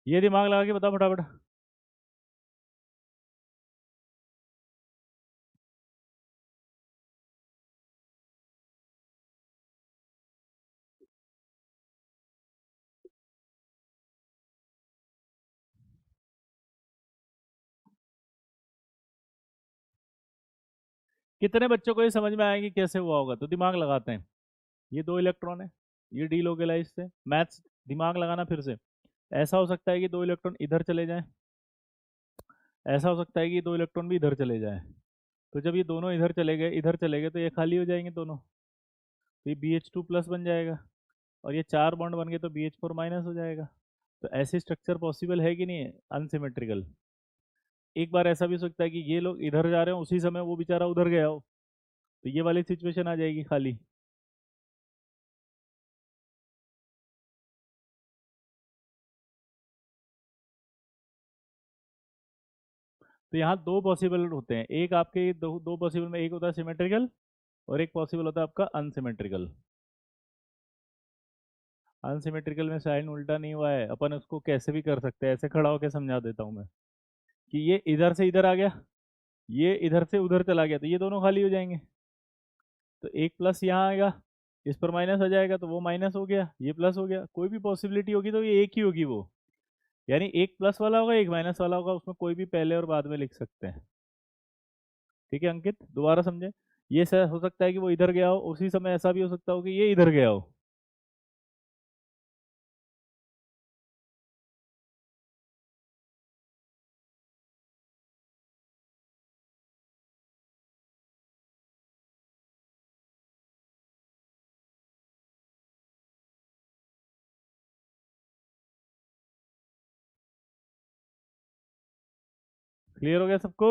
ये दिमाग लगा के बताओ फटाफट। कितने बच्चों को ये समझ में आएगी कैसे हुआ होगा? तो दिमाग लगाते हैं। ये 2 इलेक्ट्रॉन है, ये डीलोकेलाइज से मैथ्स, दिमाग लगाना फिर से। ऐसा हो सकता है कि 2 इलेक्ट्रॉन इधर चले जाएं, ऐसा हो सकता है कि 2 इलेक्ट्रॉन भी इधर चले जाएं। तो जब ये दोनों इधर चले गए, इधर चले गए, तो ये खाली हो जाएंगे दोनों, तो ये BH2+ बन जाएगा। और ये 4 बॉन्ड बन गए तो BH4- हो जाएगा। तो ऐसे स्ट्रक्चर पॉसिबल है कि नहीं है अनसिमेट्रिकल? एक बार ऐसा भी हो सकता है कि ये लोग इधर जा रहे हो, उसी समय वो बेचारा उधर गया हो, तो ये वाली सिचुएशन आ जाएगी खाली। तो यहाँ दो पॉसिबल होते हैं, एक आपके दो पॉसिबल में एक होता है सिमेट्रिकल, और एक पॉसिबल होता है आपका अनसिमेट्रिकल। अनसिमेट्रिकल में साइन उल्टा नहीं हुआ है, अपन उसको कैसे भी कर सकते हैं, ऐसे खड़ा होकर समझा देता हूँ मैं, कि ये इधर से इधर आ गया, ये इधर से उधर चला गया, तो ये दोनों खाली हो जाएंगे। तो एक प्लस यहाँ आएगा, इस पर माइनस आ जाएगा, तो वो माइनस हो गया, ये प्लस हो गया। कोई भी पॉसिबिलिटी होगी तो ये एक ही होगी वो। यानी एक प्लस वाला होगा एक माइनस वाला होगा, उसमें कोई भी पहले और बाद में लिख सकते हैं। ठीक है अंकित, दोबारा समझे। ये सर हो सकता है कि वो इधर गया हो, उसी समय ऐसा भी हो सकता हो कि ये इधर गया हो। क्लियर हो गया सबको?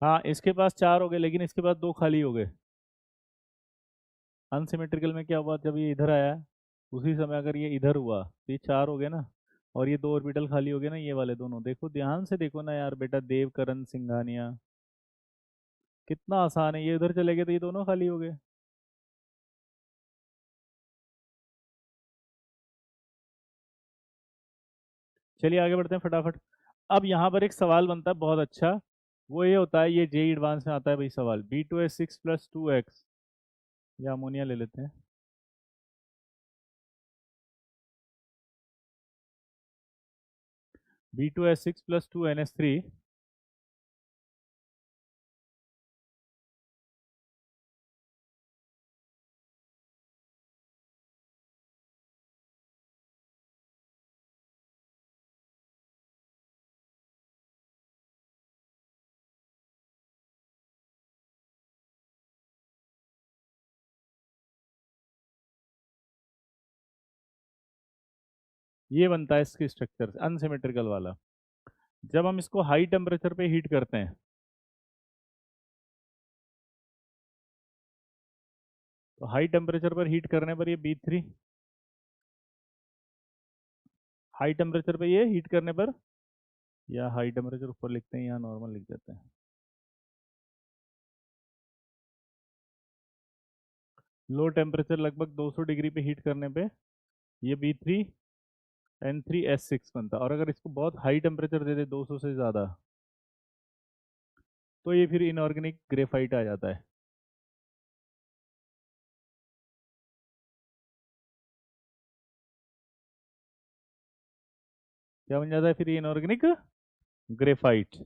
हाँ, इसके पास चार हो गए लेकिन इसके पास दो खाली हो गए। अनसिमेट्रिकल में क्या हुआ, जब ये इधर आया उसी समय अगर ये इधर हुआ तो ये चार हो गए ना, और ये दो ऑर्बिटल खाली हो गए ना, ये वाले दोनों। देखो ध्यान से देखो ना यार बेटा, देवकरण सिंघानिया, कितना आसान है। ये उधर चले गए तो ये दोनों खाली हो गए। चलिए आगे बढ़ते हैं फटाफट। अब यहाँ पर एक सवाल बनता है बहुत अच्छा, वो ये होता है, ये जेई एडवांस में आता है भाई सवाल, B2S6 + 2x, या अमोनिया ले लेते हैं। B2S6 + 2NH3, ये बनता है इसकी स्ट्रक्चर अनसिमेट्रिकल वाला। जब हम इसको हाई टेम्परेचर पे हीट करते हैं, तो हाई टेम्परेचर पर हीट करने पर ये B3, हाई टेम्परेचर पे ये हीट करने पर, या हाई टेम्परेचर ऊपर लिखते हैं या नॉर्मल लिख देते हैं। लो टेम्परेचर लगभग 200 डिग्री पे हीट करने पे ये B3N3S6 बनता है। और अगर इसको बहुत हाई टेम्परेचर दे दे 200 से ज़्यादा, तो ये फिर इनऑर्गेनिक ग्रेफाइट आ जाता है। क्या बन जाता है फिर ये इनऑर्गेनिक ग्रेफाइट।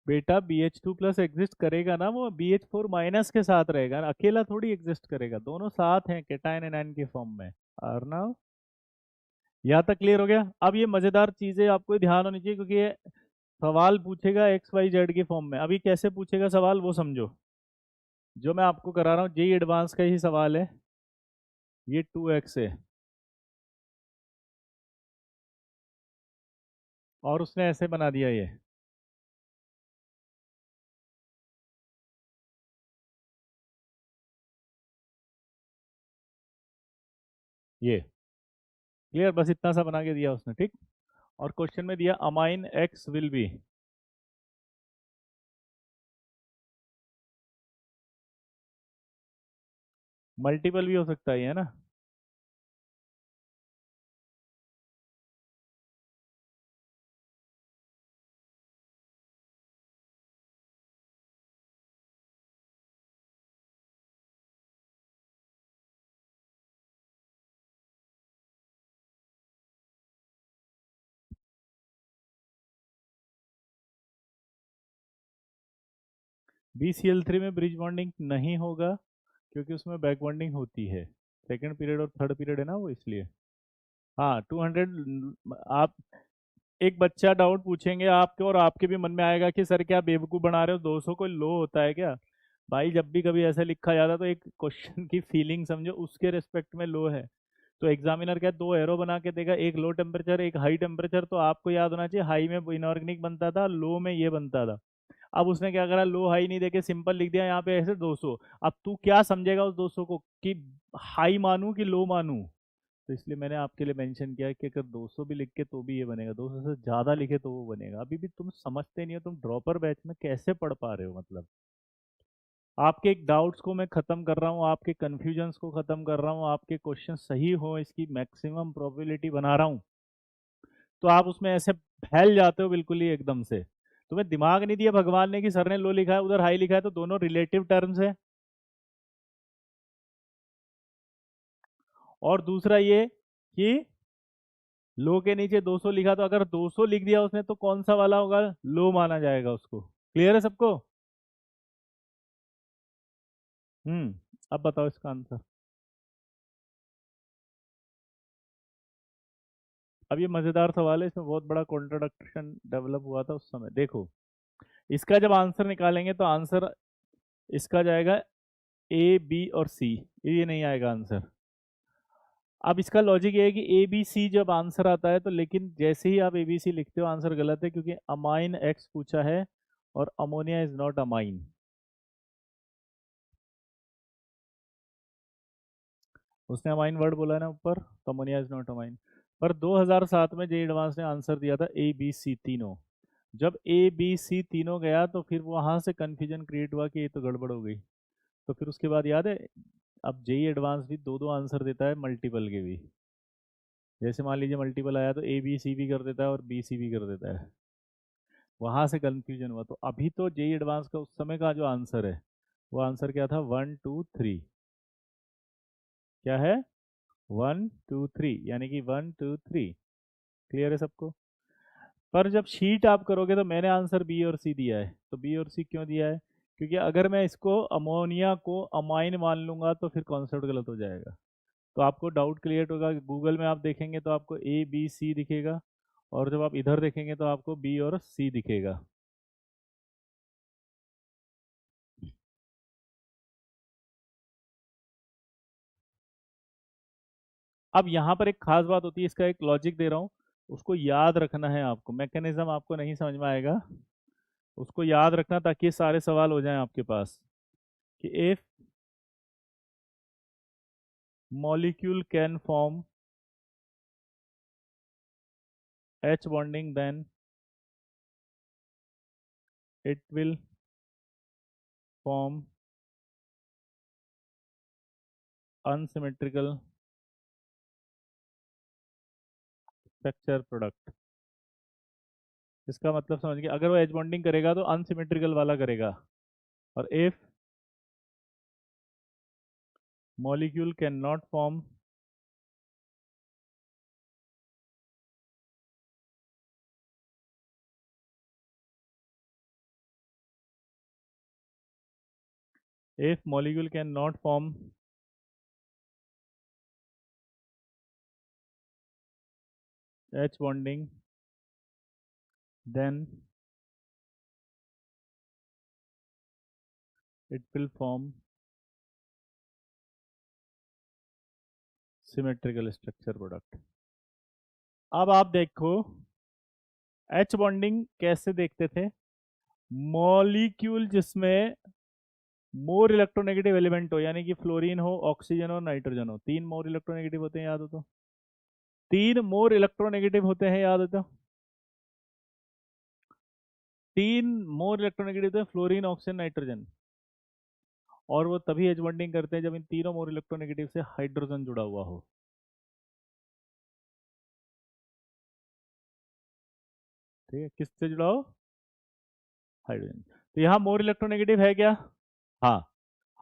बेटा BH2+ एग्जिस्ट करेगा ना, वो BH4- के साथ रहेगा ना, अकेला थोड़ी एग्जिस्ट करेगा, दोनों साथ हैं केटायन एनायन के फॉर्म में। अर्नव, यहाँ तक क्लियर हो गया? अब ये मजेदार चीजें आपको ध्यान होनी चाहिए, क्योंकि ये सवाल पूछेगा XYZ के फॉर्म में। अभी कैसे पूछेगा सवाल वो समझो। जो मैं आपको करा रहा हूँ जेई एडवांस का ही सवाल है। ये 2x है और उसने ऐसे बना दिया ये क्लियर, बस इतना सा बना के दिया उसने, ठीक। और क्वेश्चन में दिया amine X will be, multiple भी हो सकता है ये, है ना। BCl3 में ब्रिज बॉन्डिंग नहीं होगा, क्योंकि उसमें बैक बॉन्डिंग होती है। सेकंड पीरियड और थर्ड पीरियड है ना वो, इसलिए। हाँ 200। आप, एक बच्चा डाउट पूछेंगे आपके, और आपके भी मन में आएगा कि सर क्या बेवकूफ़ बना रहे हो, 200 कोई लो होता है क्या? भाई जब भी कभी ऐसा लिखा जाता है तो एक क्वेश्चन की फीलिंग समझो, उसके रिस्पेक्ट में लो है। तो एग्जामिनर क्या दो एरो बना के देगा, एक लो टेम्परेचर एक हाई टेम्परेचर, तो आपको याद होना चाहिए हाई में इनऑर्गेनिक बनता था, लो में ये बनता था। अब उसने क्या करा, लो हाई नहीं देके सिंपल लिख दिया यहाँ पे ऐसे 200। अब तू क्या समझेगा उस 200 को, कि हाई मानू कि लो मानू? तो इसलिए मैंने आपके लिए मेंशन किया है कि अगर 200 भी लिख के तो भी ये बनेगा, 200 से ज़्यादा लिखे तो वो बनेगा। अभी भी तुम समझते नहीं हो, तुम ड्रॉपर बैच में कैसे पढ़ पा रहे हो? मतलब आपके डाउट्स को मैं ख़त्म कर रहा हूँ, आपके कन्फ्यूजन्स को ख़त्म कर रहा हूँ, आपके क्वेश्चन सही हो इसकी मैक्सिमम प्रोबेबिलिटी बना रहा हूँ, तो आप उसमें ऐसे फैल जाते हो बिल्कुल ही एकदम से। तुम्हें दिमाग नहीं दिया भगवान ने कि सर ने लो लिखा है उधर हाई लिखा है, तो दोनों रिलेटिव टर्म्स है। और दूसरा ये कि लो के नीचे 200 लिखा, तो अगर 200 लिख दिया उसने तो कौन सा वाला होगा? लो माना जाएगा उसको। क्लियर है सबको? अब बताओ इसका आंसर। अब ये मजेदार सवाल है, इसमें बहुत बड़ा कॉन्ट्रडिक्शन डेवलप हुआ था उस समय। देखो, इसका जब आंसर निकालेंगे तो आंसर इसका जाएगा ए बी और सी, ये नहीं आएगा आंसर। अब इसका लॉजिक ये है कि ए बी सी जब आंसर आता है तो, लेकिन जैसे ही आप ए बी सी लिखते हो आंसर गलत है, क्योंकि अमाइन एक्स पूछा है और अमोनिया इज नॉट अमाइन। उसने अमाइन वर्ड बोला है ना ऊपर, तो अमोनिया इज नॉट अमाइन। पर 2007 में जे एडवांस ने आंसर दिया था ए बी सी तीनों। जब ए बी सी तीनों गया तो फिर वहां से कंफ्यूजन क्रिएट हुआ कि ये तो गड़बड़ हो गई। तो फिर उसके बाद याद है, अब जेई एडवांस भी दो दो आंसर देता है मल्टीपल के भी। जैसे मान लीजिए मल्टीपल आया तो ए बी सी भी कर देता है और बी सी भी कर देता है। वहां से कंफ्यूजन हुआ। तो अभी तो जेई एडवांस का उस समय का जो आंसर है, वो आंसर क्या था? 1 2 3। क्या है? 1 2 3, यानी कि 1 2 3। क्लियर है सबको? पर जब शीट आप करोगे तो मैंने आंसर बी और सी दिया है। तो बी और सी क्यों दिया है? क्योंकि अगर मैं इसको अमोनिया को अमाइन मान लूंगा तो फिर कॉन्सेप्ट गलत हो जाएगा। तो आपको डाउट क्लियर होगा। गूगल में आप देखेंगे तो आपको ए बी सी दिखेगा, और जब आप इधर देखेंगे तो आपको बी और सी दिखेगा। अब यहाँ पर एक खास बात होती है, इसका एक लॉजिक दे रहा हूँ, उसको याद रखना है आपको। मैकेनिज्म आपको नहीं समझ में आएगा, उसको याद रखना ताकि ये सारे सवाल हो जाएं आपके पास। कि if molecule can form H bonding, then it will form unsymmetrical structure product। इसका मतलब समझ गए? अगर वो H bonding करेगा तो अनसिमेट्रिकल वाला करेगा। और if molecule cannot form if molecule cannot form H bonding, then it will form symmetrical structure product। अब आप देखो, H bonding कैसे देखते थे? मॉलिक्यूल जिसमें मोर इलेक्ट्रोनेगेटिव एलिमेंट हो, यानी कि फ्लोरीन हो, ऑक्सीजन हो, नाइट्रोजन हो। तीन मोर इलेक्ट्रोनेगेटिव होते हैं, याद हो तो? तीन मोर इलेक्ट्रोनेगेटिव होते हैं, याद हो तो? तीन मोर इलेक्ट्रोनेगेटिव होते हैं, फ्लोरीन, ऑक्सीजन, नाइट्रोजन। और वो तभी एच बॉन्डिंग करते हैं जब इन तीनों मोर इलेक्ट्रोनेगेटिव से हाइड्रोजन जुड़ा हुआ हो। ठीक है, किससे जुड़ा हो? हाइड्रोजन। तो यहाँ मोर इलेक्ट्रोनेगेटिव है क्या? हाँ।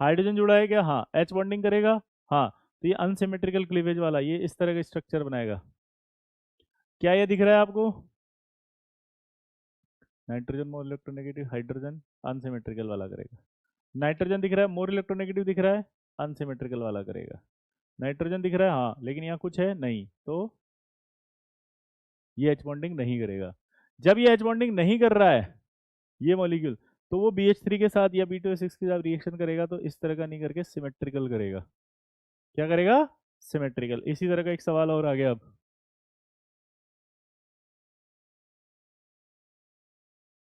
हाइड्रोजन जुड़ा है क्या? हाँ। एच बॉन्डिंग करेगा? हाँ। तो ये अनसिमेट्रिकल क्लीवेज वाला ये इस तरह का स्ट्रक्चर बनाएगा। क्या ये दिख रहा है आपको? Nitrogen more electronegative, hydrogen unsymmetrical वाला करेगा। नाइट्रोजन दिख रहा है, मोर इलेक्ट्रोनेगेटिव दिख रहा है, अनसिमेट्रिकल वाला करेगा। नाइट्रोजन दिख रहा है, हाँ, लेकिन यहाँ कुछ है नहीं, तो ये एच बॉन्डिंग नहीं करेगा। जब ये एच बॉन्डिंग नहीं कर रहा है ये मॉलिक्यूल, तो वो बी एच थ्री के साथ या B2H6 के साथ रिएक्शन करेगा, तो इस तरह का नहीं करके सिमेट्रिकल करेगा। क्या करेगा? सिमेट्रिकल। इसी तरह का एक सवाल और आ गया अब।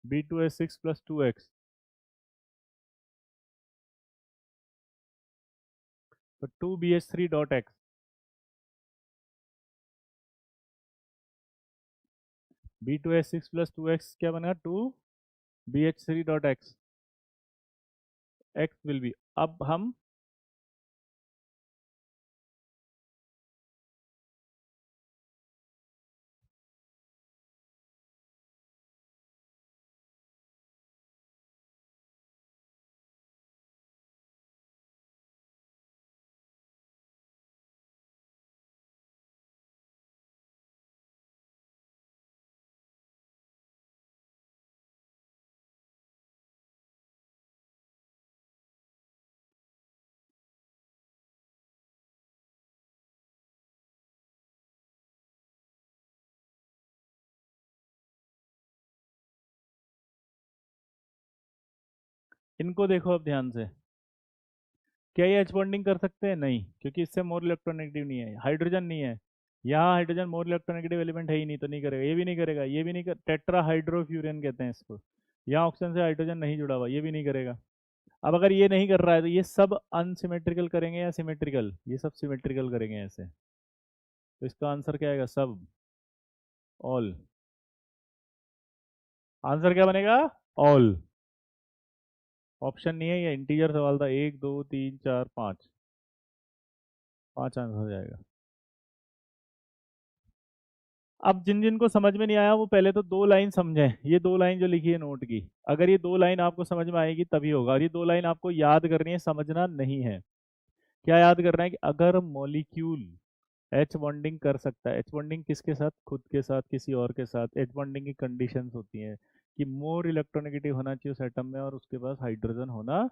B2H6 + 2x, तो 2BH3 dot x. B2H6 plus 2x क्या बनेगा 2BH3 dot x, x will be, अब हम इनको देखो अब ध्यान से, क्या ये एच बॉन्डिंग कर सकते हैं? नहीं, क्योंकि इससे मोर इलेक्ट्रोनेगेटिव नहीं है, हाइड्रोजन नहीं है, यहाँ हाइड्रोजन मोर इलेक्ट्रोनेगेटिव एलिमेंट है ही नहीं, तो नहीं करेगा, ये भी नहीं करेगा, ये भी नहीं कर, टेट्रा हाइड्रोफ्यूरन कहते हैं इसको, यहाँ ऑक्सीजन से हाइड्रोजन नहीं जुड़ा हुआ, ये भी नहीं करेगा। अब अगर ये नहीं कर रहा है तो ये सब अनसिमेट्रिकल करेंगे या सिमेट्रिकल? ये सब सिमेट्रिकल करेंगे ऐसे, तो इसका आंसर क्या आएगा? सब, ऑल। आंसर क्या बनेगा? ऑल। ऑप्शन नहीं है, ये इंटीजर सवाल था, 1 2 3 4 5, 5 आंसर हो जाएगा। अब जिन जिन को समझ में नहीं आया वो पहले तो 2 लाइन समझें, ये 2 लाइन जो लिखी है नोट की, अगर ये 2 लाइन आपको समझ में आएगी तभी होगा, और ये 2 लाइन आपको याद करनी है, समझना नहीं है। क्या याद करना है? कि अगर मॉलिक्यूल एच बॉन्डिंग कर सकता है, एच बॉन्डिंग किसके साथ? खुद के साथ, किसी और के साथ। एच बॉन्डिंग की कंडीशंस होती हैं कि मोर इलेक्ट्रोनेगेटिव होना चाहिए उस एटम में और उसके पास हाइड्रोजन होना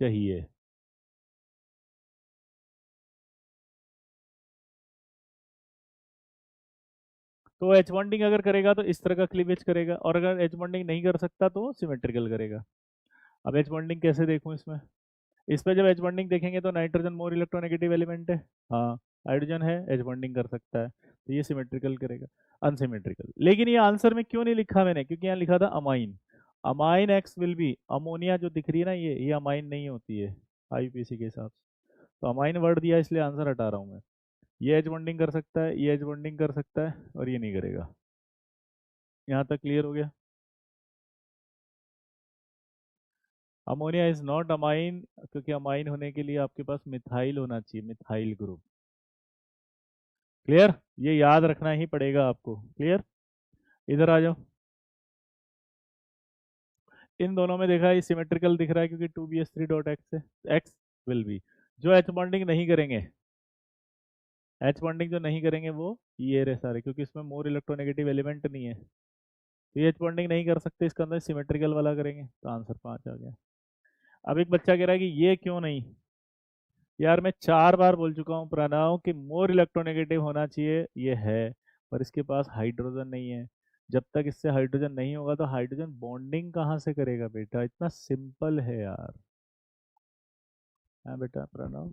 चाहिए। तो एच बॉन्डिंग अगर करेगा तो इस तरह का क्लीवेज करेगा, और अगर एच बॉन्डिंग नहीं कर सकता तो सिमेट्रिकल करेगा। अब एच बॉन्डिंग कैसे देखूं इसमें? इस पे जब एच बॉन्डिंग देखेंगे तो नाइट्रोजन मोर इलेक्ट्रोनेगेटिव एलिमेंट है, हाँ, हाइड्रोजन है, एच बॉन्डिंग कर सकता है, तो ये सिमेट्रिकल करेगा, अनसिमेट्रिकल। लेकिन ये आंसर में क्यों नहीं लिखा मैंने? क्योंकि यहाँ लिखा था amine, amine x will be, ammonia जो दिख रही है ना, ये अमाइन नहीं होती है आईपीसी के हिसाब से, तो अमाइन वर्ड दिया इसलिए आंसर हटा रहा हूँ मैं। ये एच बॉन्डिंग कर सकता है, ये एच बॉन्डिंग कर सकता है, और ये नहीं करेगा। यहाँ तक क्लियर हो गया? अमोनिया इज नॉट अमाइन, क्योंकि अमाइन होने के लिए आपके पास मिथाइल होना चाहिए, मिथाइल ग्रुप। क्लियर? ये याद रखना ही पड़ेगा आपको। क्लियर? इधर आ जाओ। इन दोनों में देखा, ये सिमेट्रिकल दिख रहा है क्योंकि 2BH3 डॉट एक्स है, एक्स विल बी। जो एच बॉन्डिंग नहीं करेंगे, एच बॉन्डिंग जो नहीं करेंगे वो ये रहे सारे, क्योंकि इसमें मोर इलेक्ट्रोनेगेटिव एलिमेंट नहीं है, तो ये एच बॉन्डिंग नहीं कर सकते, इसके अंदर सिमेट्रिकल वाला करेंगे, तो आंसर 5 आ गया। अब एक बच्चा कह रहा है कि ये क्यों नहीं? यार मैं 4 बार बोल चुका हूँ प्रणव कि मोर इलेक्ट्रोनेगेटिव होना चाहिए, ये है, पर इसके पास हाइड्रोजन नहीं है। जब तक इससे हाइड्रोजन नहीं होगा तो हाइड्रोजन बॉन्डिंग कहाँ से करेगा बेटा? इतना सिंपल है यार। हाँ बेटा प्रणव,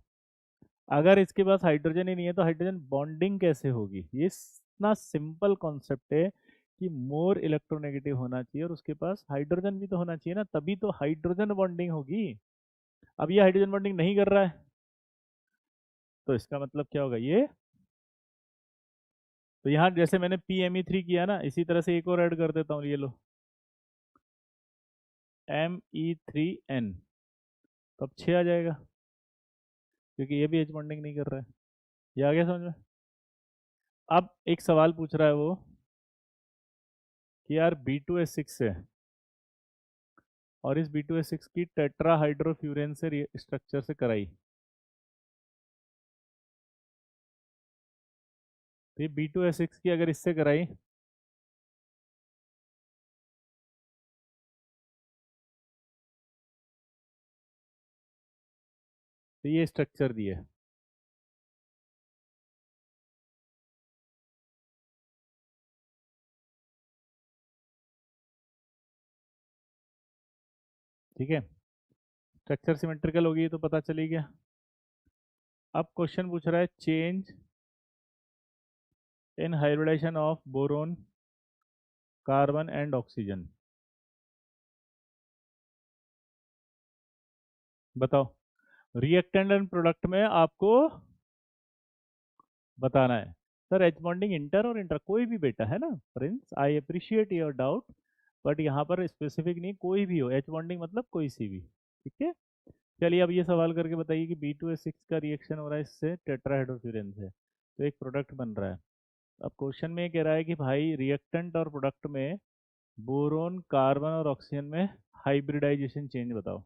अगर इसके पास हाइड्रोजन ही नहीं है तो हाइड्रोजन बॉन्डिंग कैसे होगी? ये इतना सिंपल कॉन्सेप्ट है कि मोर इलेक्ट्रोनेगेटिव होना चाहिए और उसके पास हाइड्रोजन भी तो होना चाहिए ना, तभी तो हाइड्रोजन बॉन्डिंग होगी। अब ये हाइड्रोजन बॉन्डिंग नहीं कर रहा है, तो इसका मतलब क्या होगा? ये, तो यहाँ जैसे मैंने PMe3 किया ना, इसी तरह से एक और ऐड कर देता हूँ, ये लो Me3N, तो अब 6 आ जाएगा, क्योंकि ये भी एच बॉन्डिंग नहीं कर रहा है। ये आ गया समझ में? अब एक सवाल पूछ रहा है वो कि यार B2H6 है, और इस B2H6 की टेट्राहाइड्रोफ्यूरेन से स्ट्रक्चर से कराई, तो ये B2H6 की अगर इससे कराई, तो ये स्ट्रक्चर दी है। ठीक है, स्ट्रक्चर सिमेट्रिकल होगी तो पता चली गया। अब क्वेश्चन पूछ रहा है change in hybridisation of boron, carbon and oxygen, बताओ। रिएक्टेंट एंड प्रोडक्ट में आपको बताना है। सर एच बॉन्डिंग इंटर और इंटर कोई भी बेटा है ना Prince, I appreciate your doubt, but यहाँ पर स्पेसिफिक नहीं, कोई भी हो, एच बॉन्डिंग मतलब कोई सी भी। ठीक है, चलिए अब ये सवाल करके बताइए कि B2H6 का रिएक्शन हो रहा है इससे टेट्राहाइड्रोफ्यूरेन से, तो एक प्रोडक्ट बन रहा है। अब क्वेश्चन में ये कह रहा है कि भाई रिएक्टेंट और प्रोडक्ट में बोरोन कार्बन और ऑक्सीजन में हाइब्रिडाइजेशन चेंज बताओ।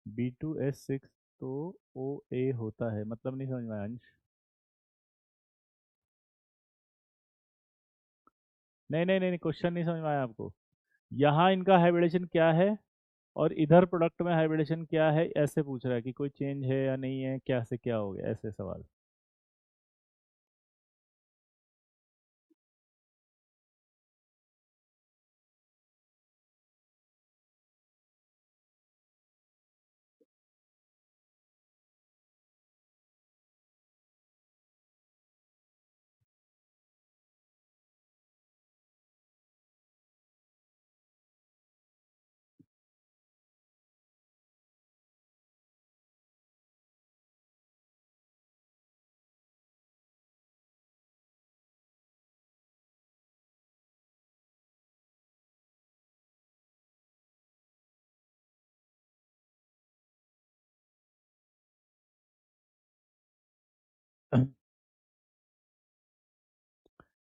B2H6 तो OA होता है, मतलब नहीं समझ में आया अंश? नहीं नहीं नहीं, क्वेश्चन नहीं समझ में आया आपको? यहाँ इनका हाइब्रिडेशन क्या है और इधर प्रोडक्ट में हाइब्रिडेशन क्या है, ऐसे पूछ रहा है कि कोई चेंज है या नहीं है, क्या से क्या हो गया, ऐसे सवाल।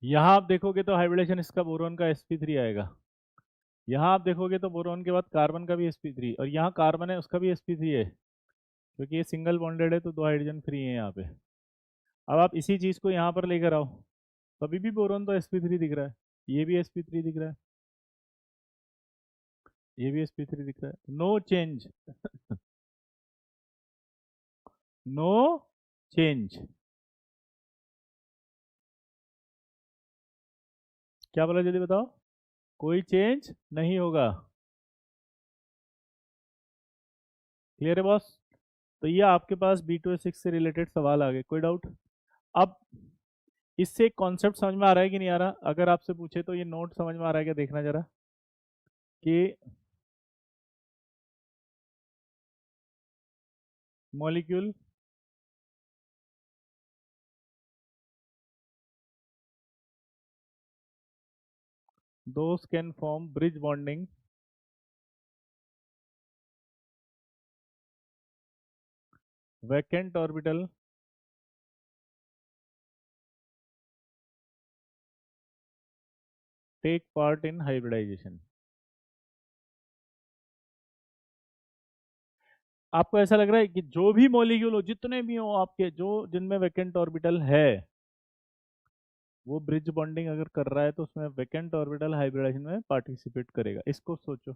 यहाँ आप देखोगे तो हाइब्रिडेशन इसका बोरोन का sp3 आएगा। यहाँ आप देखोगे तो बोरोन के बाद कार्बन का भी sp3, और यहाँ कार्बन है उसका भी sp3 है, क्योंकि ये सिंगल बॉन्डेड है तो दो हाइड्रोजन फ्री है यहाँ पे। अब आप इसी चीज़ को यहाँ पर लेकर आओ, तभी भी बोरोन तो sp3 दिख रहा है, ये भी sp3 दिख रहा है, ये भी sp3 दिख रहा है, नो चेंज। No change. क्या बोला जल्दी बताओ? कोई चेंज नहीं होगा। क्लियर है बॉस? तो ये आपके पास B2H6 से रिलेटेड सवाल आ गए, कोई डाउट? अब इससे एक कॉन्सेप्ट समझ में आ रहा है कि नहीं आ रहा? अगर आपसे पूछे तो ये नोट समझ में आ रहा है क्या, देखना जरा कि molecule those can form bridge bonding vacant orbital take part in hybridization। आपको ऐसा लग रहा है कि जो भी मॉलिक्यूल हो, जितने भी हो आपके, जो जिनमें वैकेंट ऑर्बिटल है, वो ब्रिज बॉन्डिंग अगर कर रहा है तो उसमें वैकेंट ऑर्बिटल हाइब्रिडाइजेशन में पार्टिसिपेट करेगा, इसको सोचो।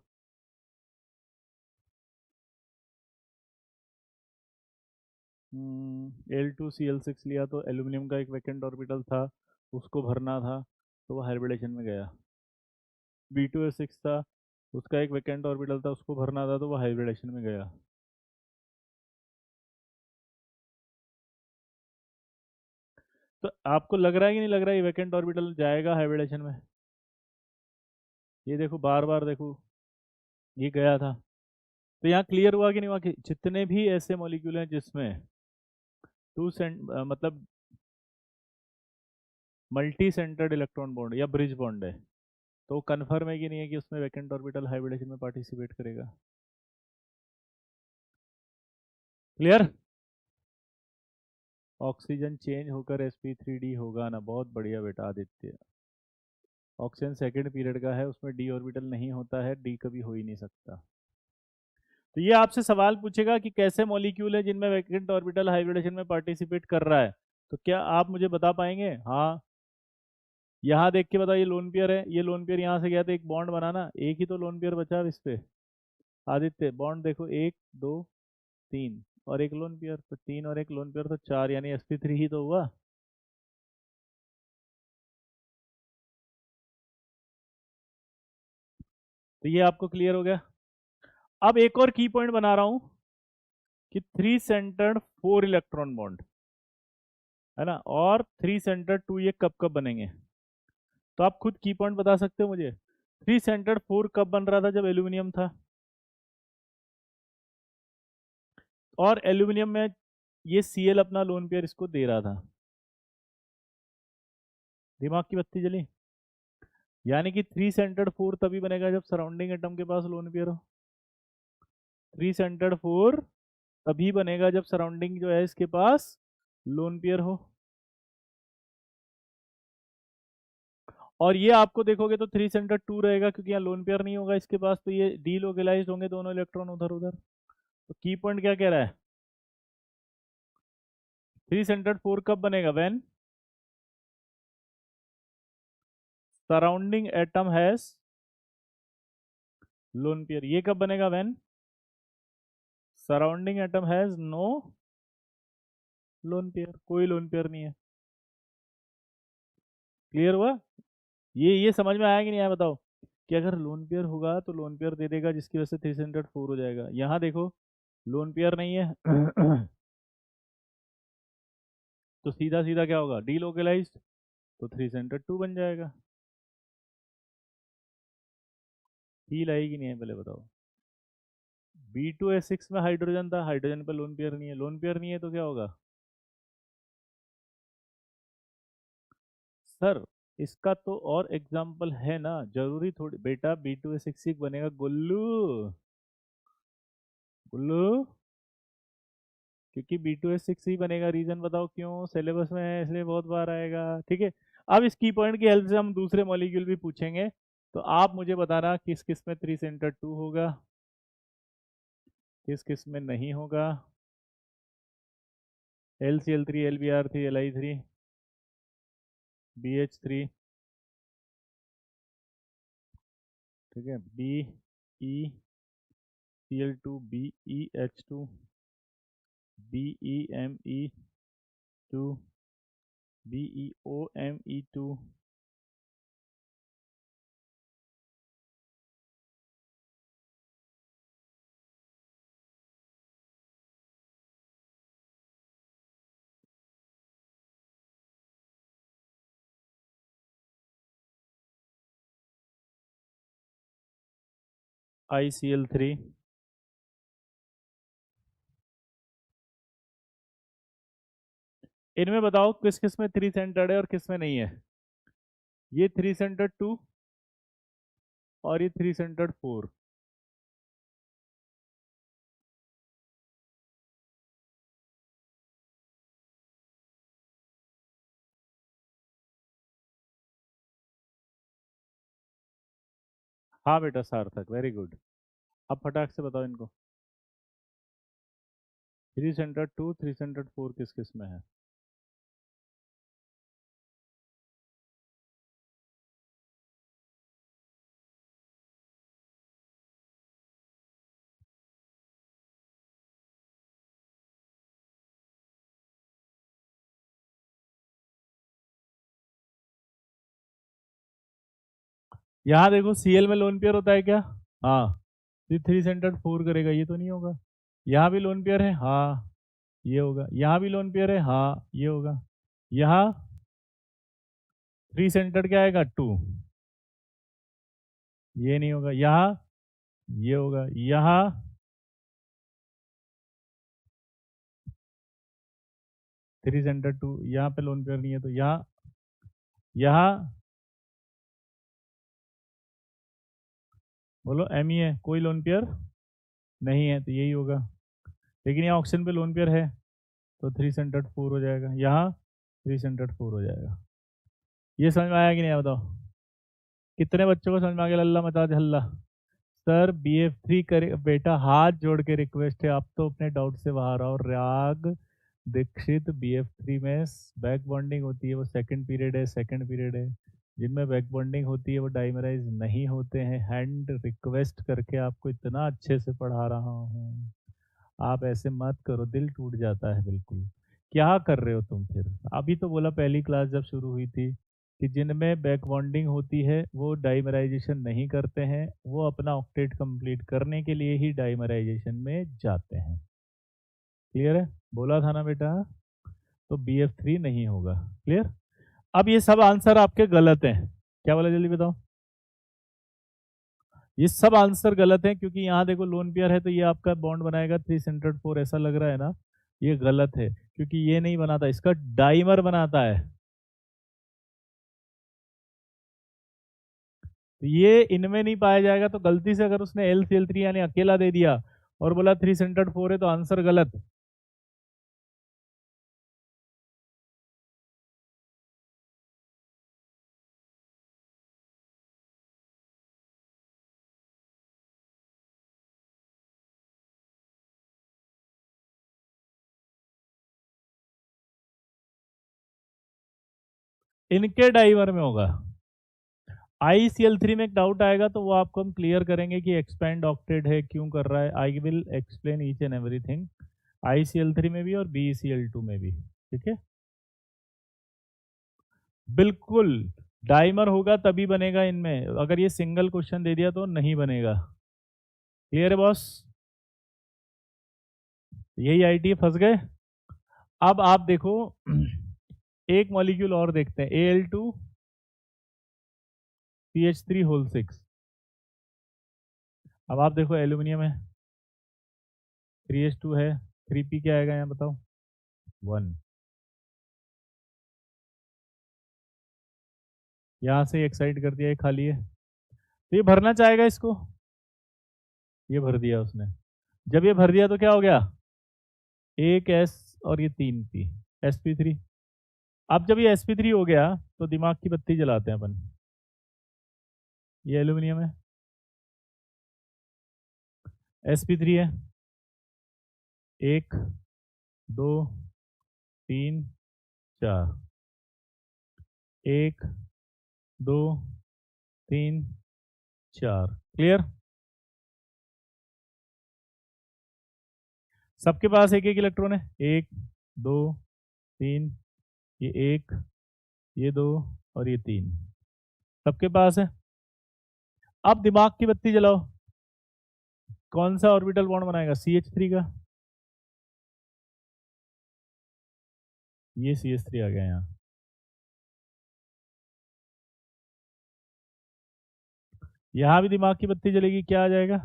L2Cl6 लिया तो एल्यूमिनियम का एक वैकेंट ऑर्बिटल था, उसको भरना था, तो वो हाइब्रिडेशन में गया। B2H6 था, उसका एक वैकेंट ऑर्बिटल था, उसको भरना था, तो वो हाइब्रिडेशन में गया। तो आपको लग रहा है कि नहीं लग रहा है ये वैकेंट ऑर्बिटल जाएगा हाइब्रिडेशन में? ये देखो बार बार देखो, ये गया था। तो यहाँ क्लियर हुआ कि नहीं हुआ कि जितने भी ऐसे मॉलिक्यूल हैं जिसमें मतलब मल्टी सेंटर्ड इलेक्ट्रॉन बॉन्ड या ब्रिज बॉन्ड है, तो कंफर्म है कि नहीं है कि उसमें वैकेंट ऑर्बिटल हाइब्रिडेशन में पार्टिसिपेट करेगा? क्लियर? ऑक्सीजन चेंज होकर sp3d होगा ना, बहुत बढ़िया बेटा आदित्य। ऑक्सीजन सेकेंड पीरियड का है, उसमें डी ऑर्बिटल नहीं होता है, डी कभी हो ही नहीं सकता। तो ये आपसे सवाल पूछेगा कि कैसे मॉलिक्यूल है जिनमें वैकेंट ऑर्बिटल हाइब्रिडेशन में पार्टिसिपेट कर रहा है, तो क्या आप मुझे बता पाएंगे? हाँ, यहाँ देख के बताओ, ये लोन पेयर है, ये लोन पेयर यहाँ से गया तो एक बॉन्ड बनाना, एक ही तो लोन पेयर बचा अब इस पे। आदित्य बॉन्ड देखो, एक दो तीन, और एक लोन पेयर, तो तीन और एक लोन पेयर तो चार, यानी sp3 ही तो हुआ। तो ये आपको क्लियर हो गया। अब एक और की पॉइंट बना रहा हूं कि three centred four electron bond है ना, और थ्री सेंटर्ड टू, ये कब कब बनेंगे? तो आप खुद की पॉइंट बता सकते हो मुझे? थ्री सेंटर्ड फोर कब बन रहा था? जब एल्यूमिनियम था, और एल्यूमिनियम में ये Cl अपना लोन पेयर इसको दे रहा था, दिमाग की बत्ती जली। यानी कि 3 सेंटर्ड 4 तभी बनेगा जब सराउंडिंग एटम के पास लोन पेयर हो। 3 सेंटर्ड 4 तभी बनेगा जब सराउंडिंग जो है इसके पास लोन पेयर हो। और ये आपको देखोगे तो 3 सेंटर 2 रहेगा, क्योंकि यहाँ लोन पेयर नहीं होगा इसके पास, तो ये डीलोकलाइज्ड होंगे दोनों इलेक्ट्रॉन उधर उधर। तो की पॉइंट क्या कह रहा है, 3 सेंटर 4 कब बनेगा, when surrounding atom has lone pair. ये कब बनेगा, when surrounding atom has no lone pair, कोई लोन पेयर नहीं है। क्लियर हुआ? ये समझ में आया कि नहीं आया बताओ, कि अगर लोन पेयर होगा तो लोन पेयर दे देगा, जिसकी वजह से 3 सेंटर 4 हो जाएगा। यहाँ देखो लोन पेयर नहीं है तो सीधा सीधा क्या होगा, डीलोकलाइज्ड, तो 3 सेंटर 2 बन जाएगा। फील आएगी नहीं है, पहले बताओ। B2S6 में हाइड्रोजन था, हाइड्रोजन पे लोन पेयर नहीं है, लोन पेयर नहीं है तो क्या होगा सर? इसका तो और एग्जाम्पल है ना, जरूरी थोड़ी बेटा B2S6 बनेगा गुल्लू, गुल्लू, क्योंकि B2S6 ही बनेगा। रीजन बताओ क्यों, सिलेबस में है इसलिए बहुत बार आएगा, ठीक है। अब इस की पॉइंट की हेल्प से हम दूसरे मॉलिक्यूल भी पूछेंगे, तो आप मुझे बताना किस किस में 3 सेंटर 2 होगा, किस किस में नहीं होगा। LCl3, LBr3, Li3, BH3, ठीक है, BeCl2, BeH2, BeMe2, BeOMe2, ICl3। इनमें बताओ किस किस में 3 सेंटर्ड है और किस में नहीं है। ये 3 सेंटर्ड 2 और ये 3 सेंटर्ड 4। हाँ बेटा सार्थक, वेरी गुड। अब फटाक से बताओ इनको, 3 सेंटर्ड 2, 3 सेंटर्ड 4 किस किस में है। यहाँ देखो Cl में लोन पेयर होता है क्या, हाँ, 3 सेंटर्ड 4 करेगा, ये तो नहीं होगा। यहाँ भी लोन पेयर है, हाँ ये होगा। यहाँ भी लोन पेयर है, हाँ ये होगा। यहाँ 3 सेंटर्ड क्या आएगा, 2, ये नहीं होगा। यहाँ ये होगा। यहाँ 3 सेंटर्ड 2, यहाँ पे लोन पेयर नहीं है, तो यहाँ बोलो M ही है, कोई लोन पेयर नहीं है, तो यही होगा। लेकिन यहाँ ऑप्शन पे लोन पेयर है, तो 3 सेंटर्ड 4 हो जाएगा, यहाँ 3 सेंटर्ड 4 हो जाएगा। ये समझ में आया कि नहीं आया बताओ? कितने बच्चों को समझ में आ गया, लल्ला मचा दे हल्ला। सर BF3 करे बेटा, हाथ जोड़ के रिक्वेस्ट है, आप तो अपने डाउट से बाहर आओ। राग दीक्षित, BF3 में बैक बॉन्डिंग होती है, वो सेकंड पीरियड है, सेकंड पीरियड है। जिनमें बैक बॉन्डिंग होती है वो डाइमराइज नहीं होते हैं। हैंड रिक्वेस्ट करके आपको इतना अच्छे से पढ़ा रहा हूँ, आप ऐसे मत करो, दिल टूट जाता है बिल्कुल। क्या कर रहे हो तुम फिर? अभी तो बोला पहली क्लास जब शुरू हुई थी कि जिनमें बैक बॉन्डिंग होती है वो डाइमराइजेशन नहीं करते हैं, वो अपना ऑक्टेट कंप्लीट करने के लिए ही डाइमराइजेशन में जाते हैं। क्लियर है? बोला था ना बेटा, तो BF3 नहीं होगा। क्लियर? अब ये सब आंसर आपके गलत हैं। क्या बोला, जल्दी बताओ। ये सब आंसर गलत है, क्योंकि यहाँ देखो लोन पेयर है, तो ये आपका बॉन्ड बनाएगा 3 सेंटर्ड 4, ऐसा लग रहा है ना। ये गलत है क्योंकि ये नहीं बनाता, इसका डाइमर बनाता है। तो ये इनमें नहीं पाया जाएगा, तो गलती से अगर उसने LCl3 यानी अकेला दे दिया और बोला 3 सेंटर्ड 4 है, तो आंसर गलत। इनके डाइवर में होगा। ICl3 में एक डाउट आएगा तो वो आपको हम क्लियर करेंगे कि एक्सपेंड ऑक्टेट है, क्यों कर रहा है। I will explain each and everything, ICl3 में भी और BeCl2 में भी, ठीक है। बिल्कुल, डाइमर होगा तभी बनेगा इनमें, अगर ये सिंगल क्वेश्चन दे दिया तो नहीं बनेगा। क्लियर है बॉस? यही आईटी फंस गए। अब आप देखो एक मॉलिक्यूल और देखते हैं, Al2CH3 6। अब आप देखो एल्यूमिनियम है, 3H2 है, 3P क्या आएगा यहाँ बताओ? 1। यहाँ से एक्साइड कर दिया, ये खाली है, तो ये भरना चाहेगा इसको, ये भर दिया उसने। जब ये भर दिया तो क्या हो गया? एक S और ये 3P, sp3। अब जब ये sp3 हो गया तो दिमाग की बत्ती जलाते हैं अपन। ये एल्यूमिनियम है, sp3 है, 1 2 3 4, 1 2 3 4। क्लियर? सबके पास एक एक इलेक्ट्रॉन है, 1 2 3, ये 1, ये 2 और ये 3, सबके पास है। अब दिमाग की बत्ती जलाओ, कौन सा ऑर्बिटल बॉन्ड बनाएगा? CH3 का, ये CH3 आ गया यहाँ। यहां भी दिमाग की बत्ती जलेगी, क्या आ जाएगा?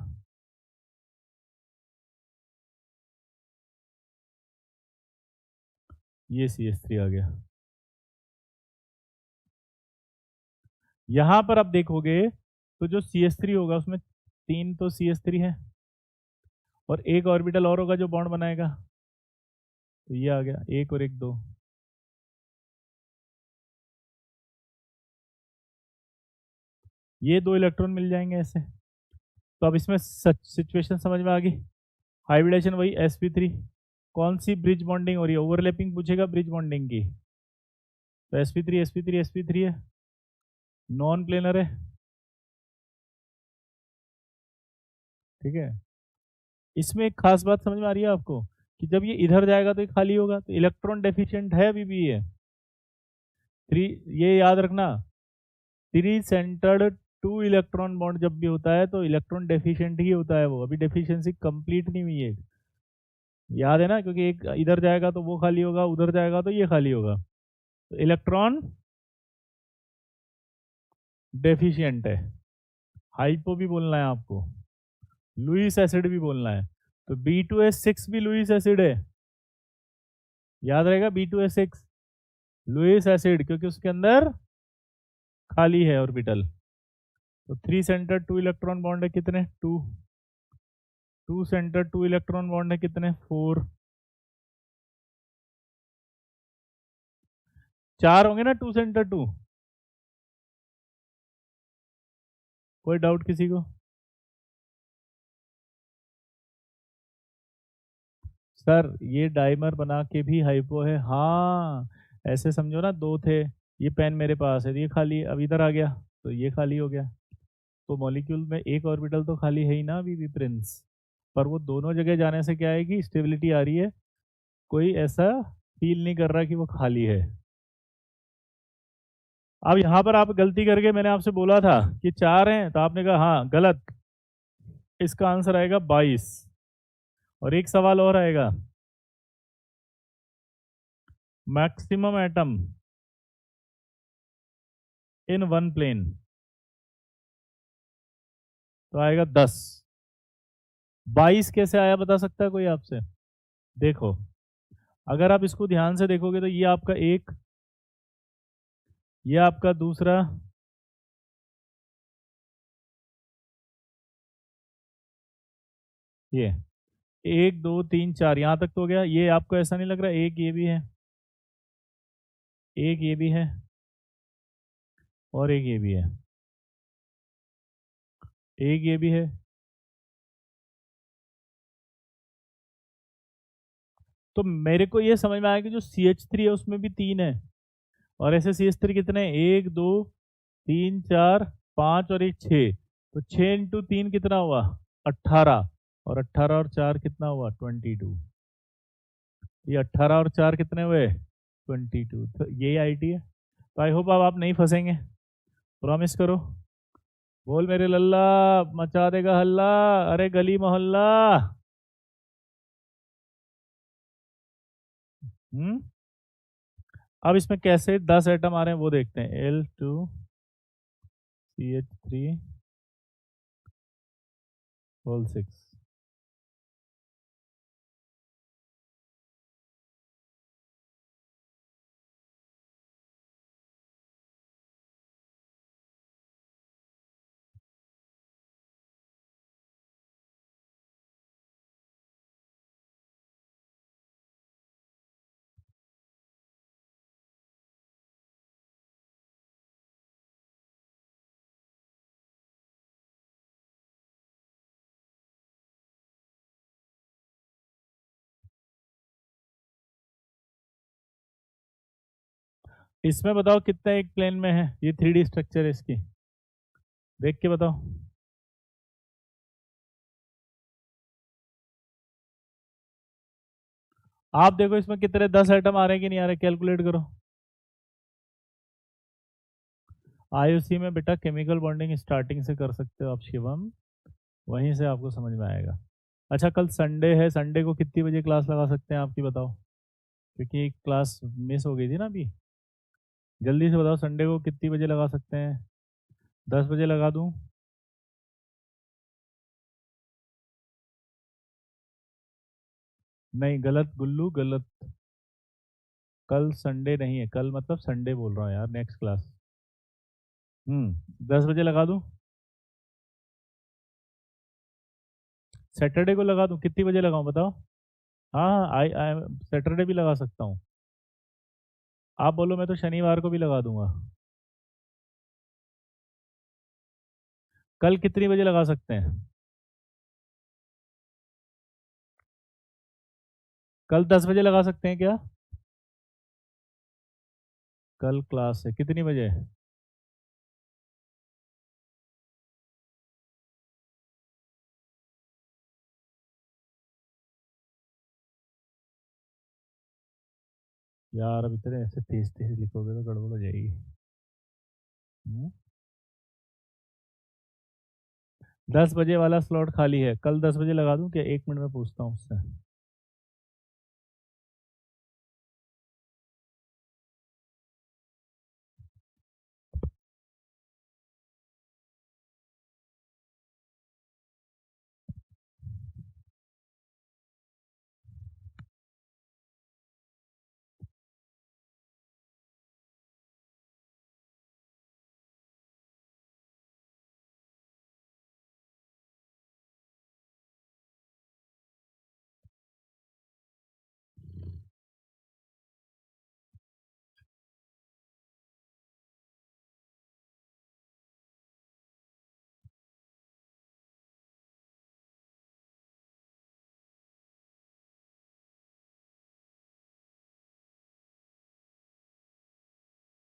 ये CH3 आ गया। यहां पर आप देखोगे तो जो CH3 होगा उसमें 3 तो CH3 है और एक ऑर्बिटल और होगा जो बॉन्ड बनाएगा, तो ये आ गया 1 और 1 2। ये 2 इलेक्ट्रॉन मिल जाएंगे ऐसे। तो अब इसमें सिचुएशन समझ में आ गई। हाइब्रिडेशन वही sp3, कौन सी ब्रिज बॉन्डिंग हो रही है? ओवरलैपिंग पूछेगा ब्रिज बॉन्डिंग की, तो sp3 है, नॉन प्लेनर है, ठीक है। इसमें एक खास बात समझ में आ रही है आपको कि जब ये इधर जाएगा तो ये खाली होगा, तो इलेक्ट्रॉन डेफिशिएंट है अभी भी ये। 3, ये याद रखना, 3 सेंटर्ड 2 इलेक्ट्रॉन बॉन्ड जब भी होता है तो इलेक्ट्रॉन डेफिशिएंट ही होता है, वो अभी डेफिशिएंसी कंप्लीट नहीं हुई है, याद है ना, क्योंकि एक इधर जाएगा तो वो खाली होगा, उधर जाएगा तो ये खाली होगा, तो इलेक्ट्रॉन डेफिशिएंट है। हाइपो भी बोलना है आपको, लुईस एसिड भी बोलना है, तो B2S6 भी लुईस एसिड है, याद रहेगा B2S6 लुईस एसिड, क्योंकि उसके अंदर खाली है ऑर्बिटल। तो 3 सेंटर 2 इलेक्ट्रॉन बॉन्ड है कितने? 2। 2 सेंटर 2 इलेक्ट्रॉन बॉन्ड है कितने? 4। 4 होंगे ना 2 सेंटर 2। कोई डाउट किसी को? सर ये डाइमर बना के भी हाइपो है, हाँ ऐसे समझो ना, 2 थे, ये पेन मेरे पास है, ये खाली है, अब इधर आ गया तो ये खाली हो गया, तो मॉलिक्यूल में एक ऑर्बिटल तो खाली है ही ना अभी भी प्रिंस, पर वो दोनों जगह जाने से क्या आएगी? स्टेबिलिटी आ रही है, कोई ऐसा फील नहीं कर रहा कि वो खाली है। अब यहाँ पर आप गलती करके, मैंने आपसे बोला था कि 4 हैं तो आपने कहा हाँ गलत, इसका आंसर आएगा 22। और एक सवाल और आएगा, maximum atom in one plane, तो आएगा 10। 22 कैसे आया बता सकता है कोई आपसे? देखो अगर आप इसको ध्यान से देखोगे तो ये आपका एक, ये आपका दूसरा, ये एक दो तीन चार यहां तक तो हो गया। ये आपको ऐसा नहीं लग रहा एक ये भी है, एक ये भी है, और एक ये भी है, एक ये भी है। तो मेरे को ये समझ में आया कि जो CH3 है उसमें भी तीन है, और ऐसे CH3 कितने हैं? एक दो तीन चार पाँच और एक छः। तो 6 × 3 कितना हुआ? 18। और 18 और 4 कितना हुआ? 22। ये 18 और 4 कितने हुए? 22। तो यही आईटी है। तो आई होप अब आप नहीं फंसेंगे, प्रॉमिस करो। बोल मेरे लल्ला, मचा देगा हल्ला, अरे गली मोहल्ला। हम्म। अब इसमें कैसे 10 एटम आ रहे हैं वो देखते हैं। L2CH3 6। इसमें बताओ कितना एक प्लेन में है? ये 3D स्ट्रक्चर है इसकी, देख के बताओ। आप देखो इसमें कितने 10 आइटम आ रहे हैं कि नहीं आ रहे, कैलकुलेट करो। आईयूसी में बेटा केमिकल बॉन्डिंग स्टार्टिंग से कर सकते हो आप शिवम, वहीं से आपको समझ में आएगा। अच्छा कल संडे है, संडे को कितनी बजे क्लास लगा सकते हैं आपकी बताओ, क्योंकि एक क्लास मिस हो गई थी ना अभी। जल्दी से बताओ संडे को कितनी बजे लगा सकते हैं? 10 बजे लगा दूं? नहीं गलत गुल्लू गलत। कल संडे नहीं है, कल मतलब संडे बोल रहा हूँ यार, नेक्स्ट क्लास। 10 बजे लगा दूं? सैटरडे को लगा दूं? कितनी बजे लगाऊं बताओ? हाँ हाँ, आई आई सैटरडे भी लगा सकता हूँ। आप बोलो, मैं तो शनिवार को भी लगा दूंगा। कल कितनी बजे लगा सकते हैं? कल 10 बजे लगा सकते हैं क्या? कल क्लास है कितनी बजे? यार अब इतने ऐसे तेज तेज लिखोगे तो गड़बड़ हो जाएगी। हम्म? 10 बजे वाला स्लॉट खाली है, कल 10 बजे लगा दूं क्या? 1 मिनट में पूछता हूँ उससे।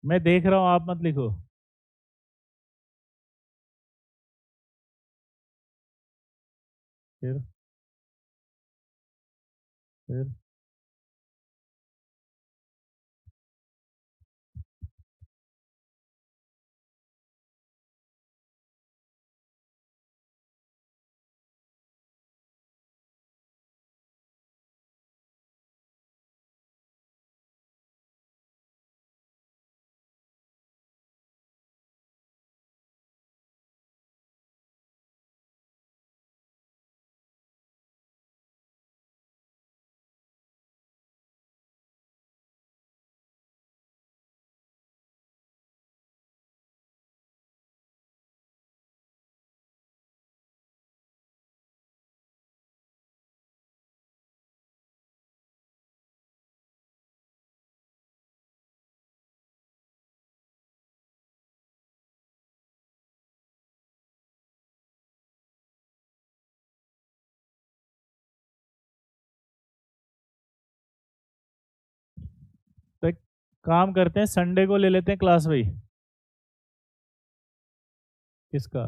मैं देख रहा हूँ, आप मत लिखो। फिर फिर काम करते हैं, संडे को ले लेते हैं क्लास भाई। किसका?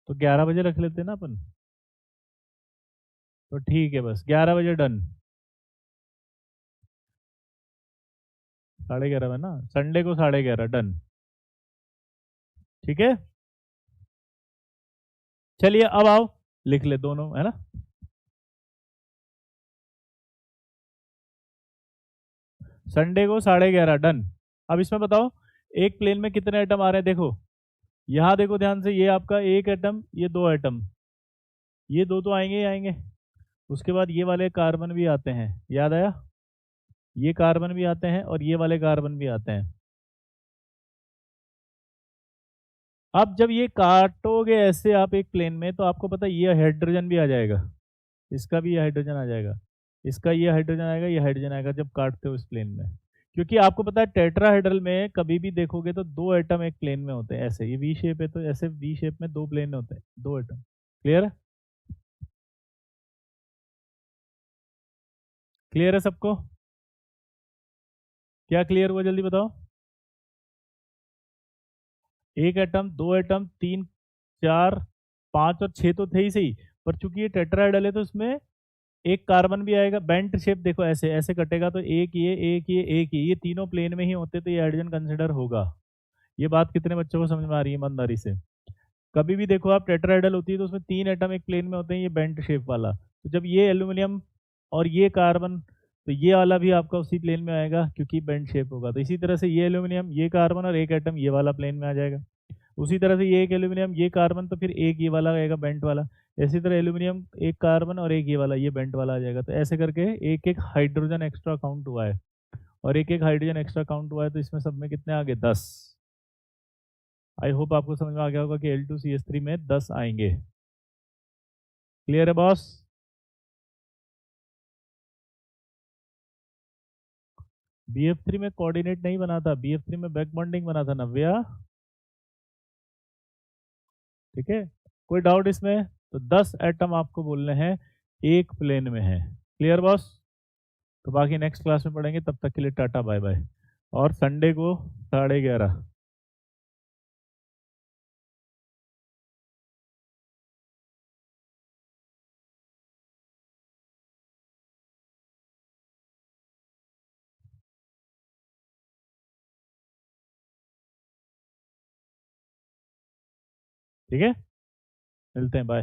तो 11 बजे रख लेते हैं ना अपन। तो ठीक है, बस 11 बजे डन। 11:30 में ना, संडे को 11:30 डन। ठीक है, चलिए अब आओ, लिख ले दोनों, है ना। संडे को 11:30 डन। अब इसमें बताओ, एक प्लेन में कितने आइटम आ रहे हैं, देखो यहाँ देखो ध्यान से, ये आपका एक एटम, ये दो एटम, ये दो तो आएंगे ही आएंगे। उसके बाद ये वाले कार्बन भी आते हैं, याद आया, ये कार्बन भी आते हैं और ये वाले कार्बन भी आते हैं। अब जब ये काटोगे ऐसे आप एक प्लेन में, तो आपको पता है ये हाइड्रोजन भी आ जाएगा, इसका भी ये हाइड्रोजन आ जाएगा, इसका ये हाइड्रोजन आएगा, ये हाइड्रोजन आएगा जब काटते हो इस प्लेन में। क्योंकि आपको पता है टेट्राहेड्रल में कभी भी देखोगे तो दो एटम एक प्लेन में होते हैं, ऐसे ये वी शेप है तो ऐसे वी शेप में दो प्लेन होते हैं, दो एटम। क्लियर है? क्लियर है सबको? क्या क्लियर हुआ, जल्दी बताओ। एक एटम, दो एटम, तीन, चार, पांच और छह तो थे ही सही, पर चूंकि ये टेट्राहेड्रल है तो इसमें एक कार्बन भी आएगा। बेंट शेप देखो, ऐसे ऐसे कटेगा तो एक ये एक ये एक ये तीनों प्लेन में ही होते तो ये हाइड्रोजन कंसिडर होगा। ये बात कितने बच्चों को समझ में आ रही है ईमानदारी से? कभी भी देखो आप, टेट्राहेड्रल होती है तो उसमें तीन एटम एक प्लेन में होते हैं, ये बेंट शेप वाला। तो जब ये एल्यूमिनियम और ये कार्बन, तो ये वाला भी आपका उसी प्लेन में आएगा क्योंकि बेंट शेप होगा। तो इसी तरह से ये एल्यूमिनियम, ये कार्बन और एक एटम ये वाला प्लेन में आ जाएगा। उसी तरह से ये एक एल्यूमिनियम, ये कार्बन, तो फिर एक ये वाला आएगा बेंट वाला। इसी तरह एल्यूमिनियम, एक कार्बन और एक ये वाला, ये बेंट वाला आ जाएगा। तो ऐसे करके एक एक हाइड्रोजन एक्स्ट्रा काउंट हुआ है, और एक एक हाइड्रोजन एक्स्ट्रा काउंट हुआ है, तो इसमें सब में कितने आ गए, 10। आई होप आपको समझ में आ गया होगा कि L2CH3 में 10 आएंगे। क्लियर है बॉस? BF3 में कोऑर्डिनेट नहीं बना था, BF3 में बैक बॉन्डिंग बना था नव्या। ठीक है, कोई डाउट इसमें? तो 10 एटम आपको बोलने हैं एक प्लेन में है। Clear boss? तो बाकी नेक्स्ट क्लास में पढ़ेंगे, तब तक के लिए टाटा बाय बाय। और संडे को 11:30। ठीक है, मिलते हैं, बाय।